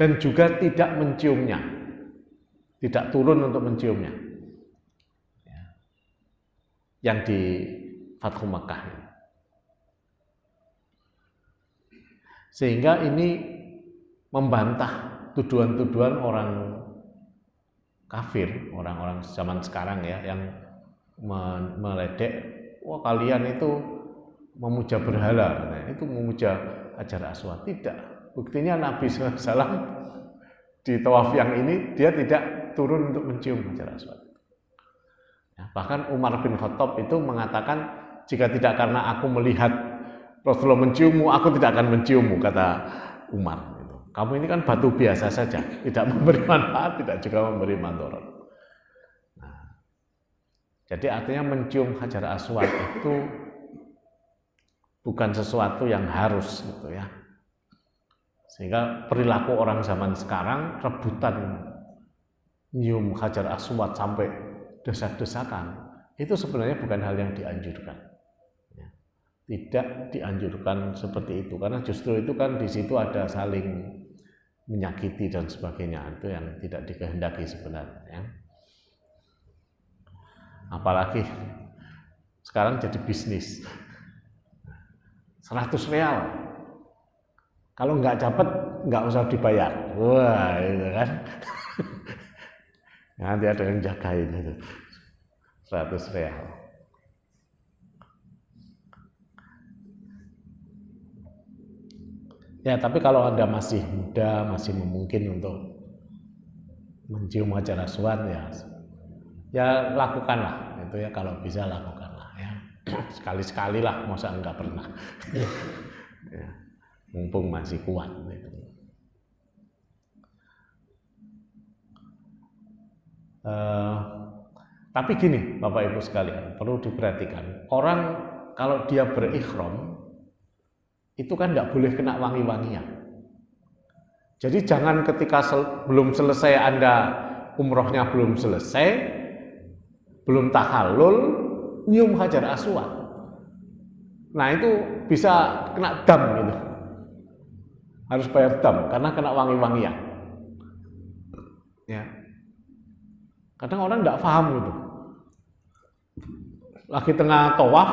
Dan juga tidak menciumnya, tidak turun untuk menciumnya. Yang di Fathu Makkah ini. Sehingga ini membantah tuduhan-tuduhan orang kafir, orang-orang zaman sekarang ya, yang meledek, wah kalian itu memuja berhala, nah, itu memuja Hajar Aswad. Tidak, buktinya Nabi SAW di tawaf yang ini dia tidak turun untuk mencium Hajar Aswad. Ya, bahkan Umar bin Khattab itu mengatakan, jika tidak karena aku melihat Rasulullah menciummu, aku tidak akan menciummu, kata Umar. Kamu ini kan batu biasa saja, tidak memberi manfaat, tidak juga memberi mandorot. Nah, jadi artinya mencium Hajar Aswad itu bukan sesuatu yang harus, gitu ya. Sehingga perilaku orang zaman sekarang rebutan nyium Hajar Aswad sampai desak-desakan itu sebenarnya bukan hal yang dianjurkan. Tidak dianjurkan seperti itu, karena justru itu kan di situ ada saling menyakiti dan sebagainya, itu yang tidak dikehendaki sebenarnya. Apalagi sekarang jadi bisnis 100 real, kalau nggak dapat nggak usah dibayar. Wah, itu kan nanti ada yang jagain itu 100 real. Ya, tapi kalau Anda masih muda, masih memungkinkan untuk mencium Hajar Aswad, ya lakukanlah itu ya, kalau bisa lakukanlah ya. Sekali-sekali lah, masa enggak pernah. Ya, mumpung masih kuat gitu. Tapi gini Bapak Ibu sekalian, perlu diperhatikan, orang kalau dia berikhram itu kan tidak boleh kena wangi-wangian. Jadi jangan ketika belum selesai Anda umrohnya belum selesai, belum tahallul, nyium Hajar Aswad. Nah itu bisa kena dam gitu. Harus bayar dam karena kena wangi-wangian. Ya. Kadang orang tidak paham gitu. Lagi tengah tawaf,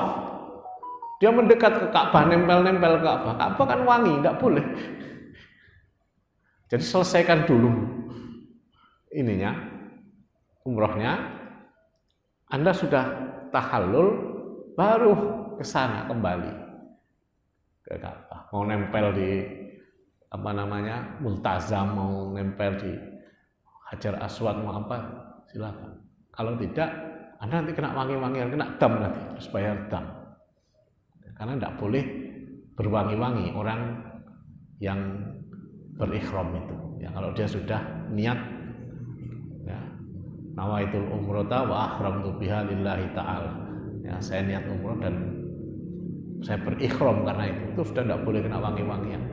dia mendekat ke Ka'bah, nempel-nempel ke Ka'bah. Ka'bah kan wangi, tidak boleh. Jadi selesaikan dulu ininya, umrohnya. Anda sudah tahallul, baru ke sana kembali ke Ka'bah. Mau nempel di Multazam, mau nempel di Hajar Aswad, mau apa, silakan. Kalau tidak, Anda nanti kena wangi-wangian, kena dam nanti, harus bayar dam. Karena tidak boleh berwangi-wangi orang yang berikhram itu. Ya, kalau dia sudah niat, ya, nawaitul umrata wa akhramtu biha lillahi ta'ala. Ya, saya niat umroh dan saya berikhram karena itu sudah tidak boleh kena wangi-wangian.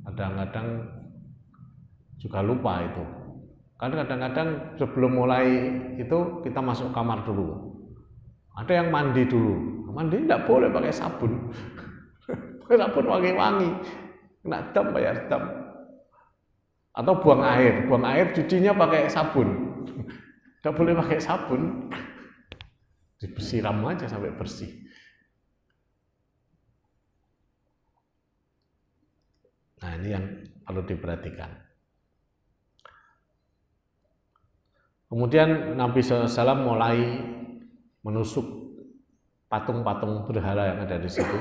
Kadang-kadang juga lupa itu. Kan kadang-kadang sebelum mulai itu kita masuk kamar dulu. Ada yang mandi dulu. Mandi tidak boleh pakai sabun. Pakai sabun wangi-wangi. Kena dam, bayar dam. Atau buang air cucinya pakai sabun. Tidak boleh pakai sabun. Disiram aja sampai bersih. Nah, ini yang perlu diperhatikan. Kemudian Nabi SAW mulai menusuk patung-patung berhala yang ada di situ,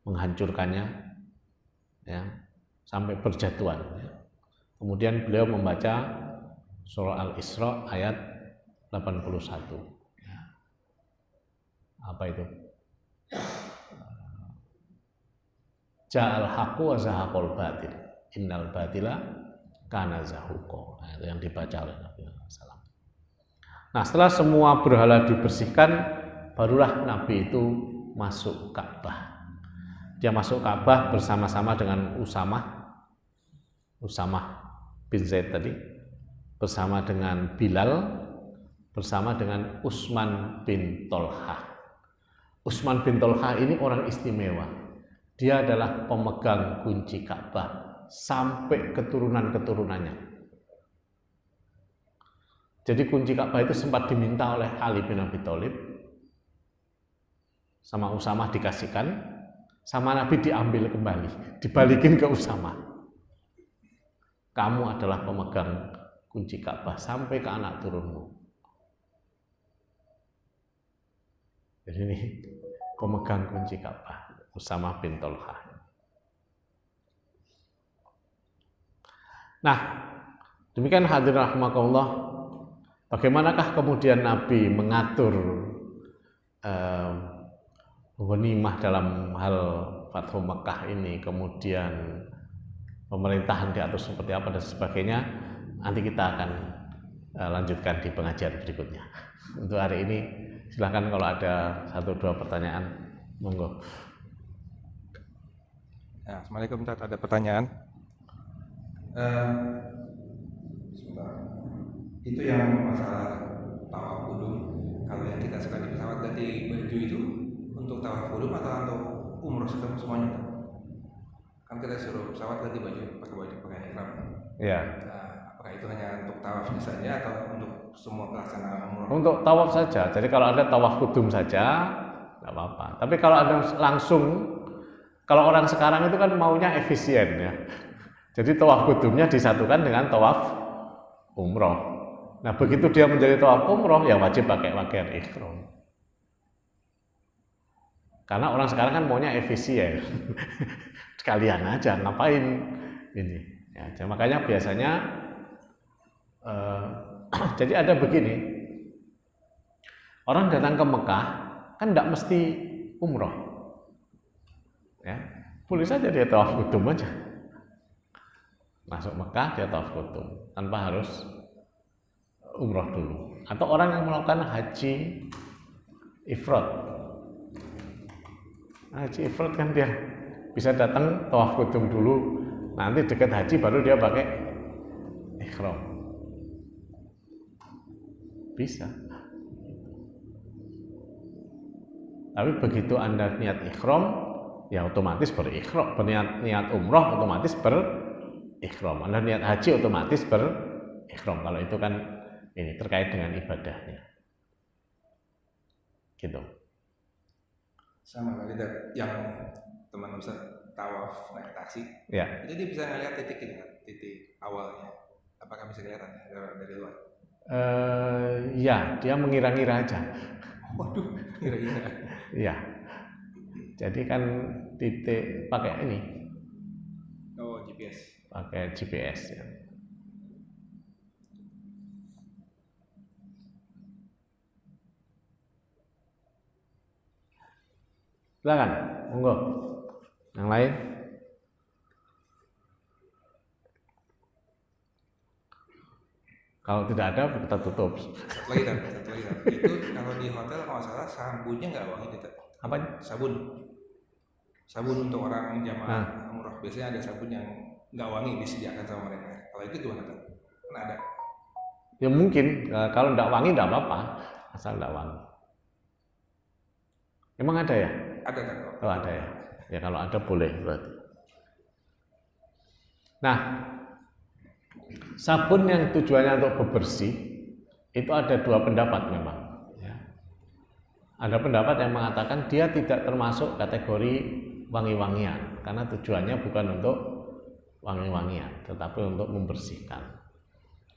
menghancurkannya, ya, sampai berjatuhan. Ya. Kemudian beliau membaca surah Al-Isra ayat 81. Ya. Apa itu? Ja'al haqqu wa zahaqal batil, innal batila kana zahuqa. Nah, itu yang dibaca oleh Nabi SAW. Nah, setelah semua berhala dibersihkan, barulah Nabi itu masuk Ka'bah. Dia masuk Ka'bah bersama-sama dengan Usamah bin Zaid tadi, bersama dengan Bilal, bersama dengan Utsman bin Tolhah. Utsman bin Tolhah ini orang istimewa. Dia adalah pemegang kunci Ka'bah sampai keturunan-keturunannya. Jadi kunci Ka'bah itu sempat diminta oleh Ali bin Abi Thalib, sama Usamah dikasihkan, sama Nabi diambil kembali, dibalikin ke Usamah. Kamu adalah pemegang kunci Ka'bah sampai ke anak turunmu. Jadi ini pemegang kunci Ka'bah, Usamah bin Tolhah. Nah, demikian hadirin rahimakumullah. Bagaimanakah kemudian Nabi mengatur ghanimah dalam hal Fathu Makkah ini, kemudian pemerintahan diatur seperti apa dan sebagainya, nanti kita akan lanjutkan di pengajian berikutnya. Untuk hari ini silahkan kalau ada 1-2 pertanyaan. Monggo.
Ya, Assalamualaikum, Ustaz. Ada pertanyaan. Sebentar. Itu yang masalah tawaf kudum. Kalau yang kita sekarang di pesawat ganti baju itu untuk tawaf kudum atau untuk umroh semuanya? Kan kita suruh pesawat ganti baju pakai ihram.
Ya.
Apakah itu hanya untuk tawafnya saja atau untuk semua pelaksanaan umroh?
Untuk tawaf saja. Jadi kalau ada tawaf kudum saja, nggak apa-apa. Tapi kalau ada langsung, kalau orang sekarang itu kan maunya efisien ya. Jadi tawaf kudumnya disatukan dengan tawaf umroh. Nah begitu dia menjadi tawaf umroh, ya wajib pakai pakaian ihram. Karena orang sekarang kan maunya efisien. Sekalian aja, ngapain ini. Ya, makanya biasanya jadi ada begini, orang datang ke Mekah kan tidak mesti umroh, ya boleh saja dia tawaf kudum aja, masuk Mekah dia tawaf kudum tanpa harus umroh dulu. Atau orang yang melakukan haji ifrad, haji ifrad kan dia bisa datang tawaf kudum dulu, nanti dekat haji baru dia pakai ihram. Bisa. Tapi begitu Anda niat ihram, ya otomatis berikhram. Niat umroh otomatis berikhram. Anda niat haji otomatis berikhram. Kalau itu kan ini terkait dengan ibadahnya. Gitu.
Sama kali yang teman Ustaz tawaf naik taksi.
Ya.
Itu dia bisa ngeliat titik awalnya. Apakah bisa kelihatan dari luar?
Ya, dia mengira-ngira aja.
Waduh, kira-kira.
Iya. Jadi kan titik pakai ini.
Oh, GPS.
Pakai GPS ya. Silakan, monggo. Yang lain? Kalau tidak ada, kita tutup.
Satu lagi. Itu kalau di hotel kalau salah sabunnya nggak wangi gitu.
Apa?
Sabun untuk orang jamaah umroh biasanya ada sabun yang nggak wangi disediakan sama mereka. Kalau itu gimana tuh? Kan ada.
Ya mungkin kalau nggak wangi nggak apa-apa, asal nggak wangi. Emang ada ya?
Ada kan?
Oh ada ya. Ya kalau ada boleh berarti. Nah, sabun yang tujuannya untuk bebersih itu ada dua pendapat memang. Ya. Ada pendapat yang mengatakan dia tidak termasuk kategori wangi-wangian karena tujuannya bukan untuk wangi-wangian, tetapi untuk membersihkan.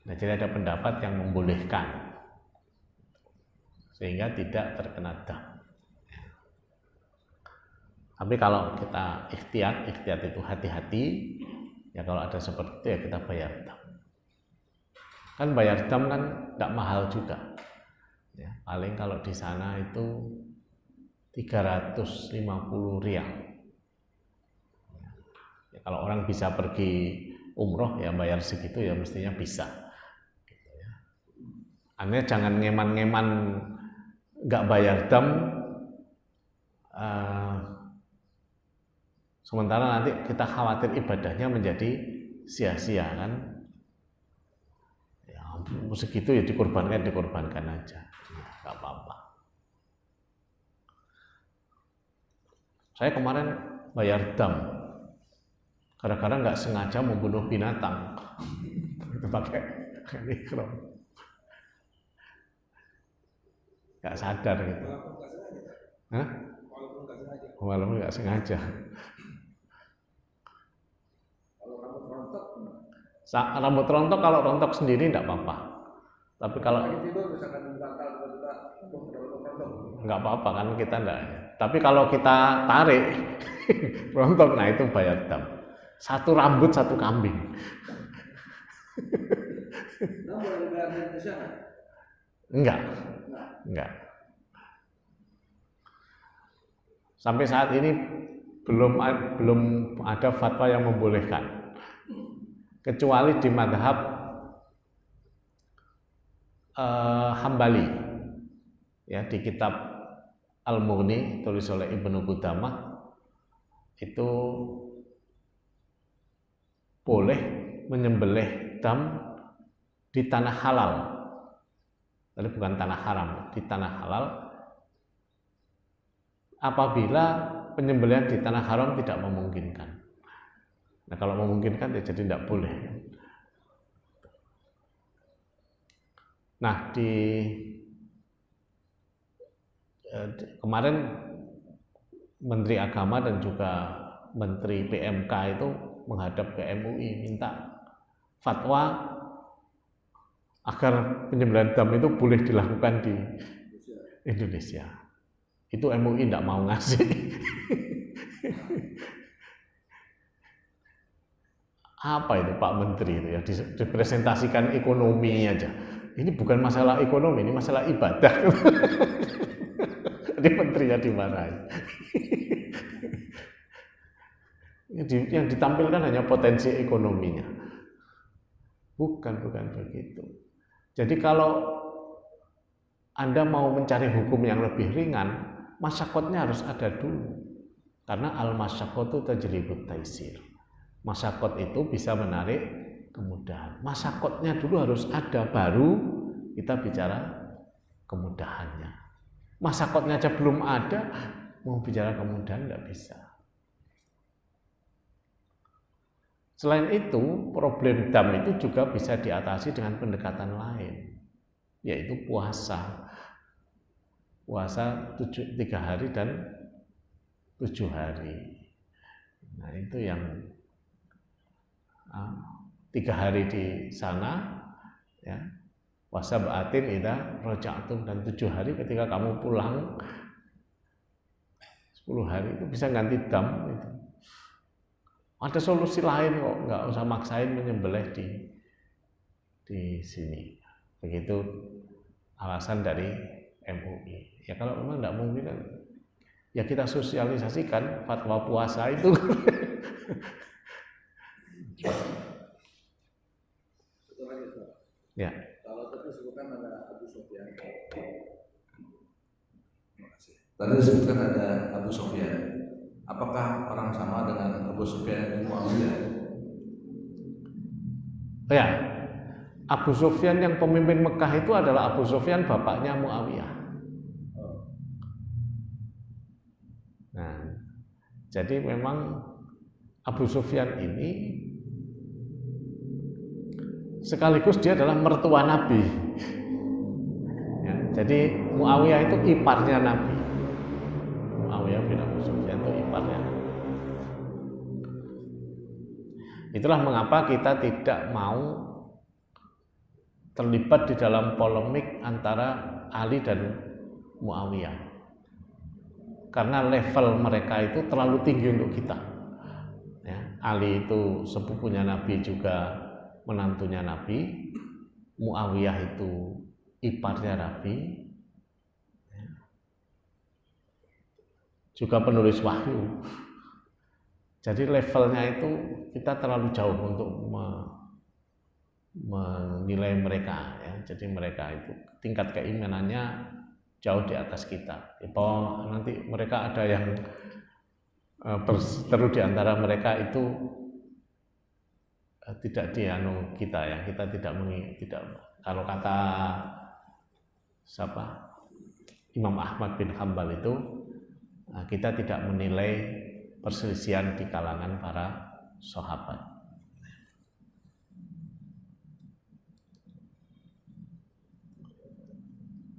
Nah, jadi ada pendapat yang membolehkan sehingga tidak terkena dam. Tapi kalau kita ikhtiyat itu hati-hati. Ya kalau ada seperti itu ya kita bayar dam. Kan bayar dam kan tidak mahal juga. Ya, paling kalau di sana itu 350 rial. Ya, kalau orang bisa pergi umroh ya bayar segitu ya mestinya bisa. Gitu ya. Anda jangan ngeman-ngeman nggak bayar dam. Sementara nanti kita khawatir ibadahnya menjadi sia-sia kan. Ya, segitu ya dikorbankan aja. Ya, gak apa-apa. Saya kemarin bayar dam. Kadang-kadang nggak sengaja membunuh binatang. Pakai ihram. Nggak sadar gitu. Hah? Walaupun nggak sengaja. Rambut rontok kalau rontok sendiri tidak apa-apa. Tapi kalau nggak apa-apa kan kita enggak. Tapi kalau kita tarik rontok, nah itu bayar dam. Satu rambut satu kambing. Enggak. Sampai saat ini belum ada fatwa yang membolehkan. Kecuali di madhab Hambali, ya di kitab Al-Mughni tulis oleh Ibnu Qudamah itu boleh menyembelih dam di tanah halal. Tapi bukan tanah haram, di tanah halal apabila penyembelihan di tanah haram tidak memungkinkan. Nah, kalau memungkinkan ya jadi tidak boleh. Nah, kemarin Menteri Agama dan juga Menteri PMK itu menghadap ke MUI minta fatwa agar penyembelihan dam itu boleh dilakukan di Indonesia. Itu MUI tidak mau ngasih. Apa itu Pak Menteri itu ya, dipresentasikan ekonomi aja. Ini bukan masalah ekonomi, ini masalah ibadah. Jadi menterinya dimarahin. Yang ditampilkan hanya potensi ekonominya. Bukan begitu. Jadi kalau Anda mau mencari hukum yang lebih ringan, masyakotnya harus ada dulu. Karena al-masyakotu tajlibut taisir. Masyakot itu bisa menarik kemudahan. Masyakotnya dulu harus ada, baru kita bicara kemudahannya. Masyakotnya aja belum ada, mau bicara kemudahan nggak bisa. Selain itu, problem dam itu juga bisa diatasi dengan pendekatan lain, yaitu puasa. Puasa 3 hari dan 7 hari. Nah, itu yang 3 hari di sana, ya, puasa ba'atin idza raja'tum, dan 7 hari ketika kamu pulang, 10 hari itu bisa ganti dam itu. Ada solusi lain kok, nggak usah maksain menyembelih di sini. Begitu alasan dari MUI. Ya kalau memang nggak mungkin, ya kita sosialisasikan fatwa puasa itu. Ya.
Kalau tadi disebutkan ada Abu Sufyan. Tadi disebutkan ada Abu Sufyan. Apakah orang sama dengan Abu Sufyan bin Muawiyah?
Ya, Abu Sufyan yang pemimpin Mekah itu adalah Abu Sufyan bapaknya Muawiyah. Nah, jadi memang Abu Sufyan ini sekaligus dia adalah mertua Nabi. Ya, jadi Muawiyah itu iparnya Nabi. Muawiyah bin Abu Sufyan itu iparnya. Itulah mengapa kita tidak mau terlibat di dalam polemik antara Ali dan Muawiyah. Karena level mereka itu terlalu tinggi untuk kita. Ya, Ali itu sepupunya Nabi juga menantunya Nabi, Muawiyah itu iparnya Nabi, juga penulis wahyu. Jadi levelnya itu kita terlalu jauh untuk menilai mereka, ya. Jadi mereka itu tingkat keimanannya jauh di atas kita. Bahwa nanti mereka ada yang berseteru di antara mereka itu tidak dianu kita, ya. Kita tidak kalau kata siapa, Imam Ahmad bin Hanbal itu, kita tidak menilai perselisihan di kalangan para sahabat.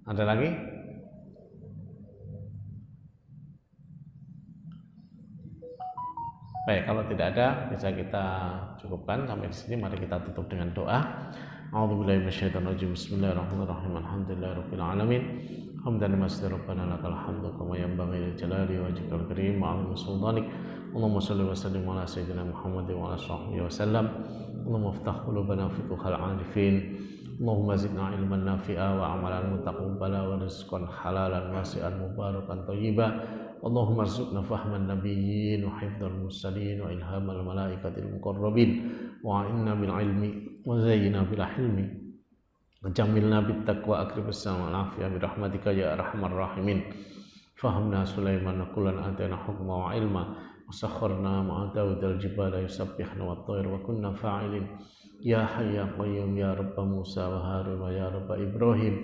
Ada lagi? Baik, kalau tidak ada bisa kita cukupkan sampai di sini. Mari kita tutup dengan doa. A'udzubillahi minasyaitonirrajim. Bismillahirrahmanirrahim. Alhamdulillahirabbil alamin. Hamdan masdar rabbana lakal hamdu kama yanbaghi li jalali wajhikal karim wa 'azimi sultanik. Allahumma shalli wa sallim ala sayyidina Muhammad wa ala sahbihi wa sallam. Allahumma iftah qulubana futuhal 'arifin. Allahumma zidna ilman nafi'a wa amalan mutaqabbala wa rizqan halalan wasi'an mubarakan thayyiban. Allahumma arzuqna fahman nabiyyin wa hifdzal mursalin wa ilhamal malaikatil muqarrabin wa inna bil ilmi wa zayyina bil hilmi wa jammilna bit taqwa akribus sama al afiyah bi rahmatika ya arhamar rahimin. فهمنا سليمان كلا آتينا حكما وعلما وسخرنا مع داود الجبال يسبحن والطير وكنا فاعلين يا حي يا قيوم يا رب موسى وهارون ويا رب إبراهيم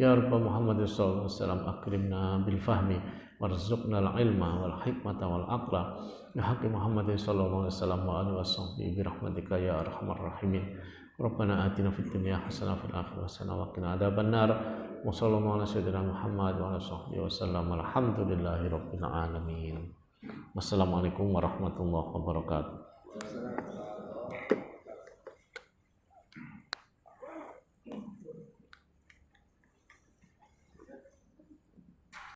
يا رب محمد صلى الله عليه وسلم أكرمنا بالفهم وارزقنا العلم والحكمة والعقل يا حق محمد صلى الله عليه وسلم وآله وصحبه برحمتك يا أرحم الراحمين ربنا آتنا في الدنيا حسنة وفي الآخرة حسنة وقنا عذاب النار وصلى الله على سيدنا محمد وعلى صحبه وسلم الحمد لله رب العالمين. Wassalamualaikum warahmatullahi wabarakatuh.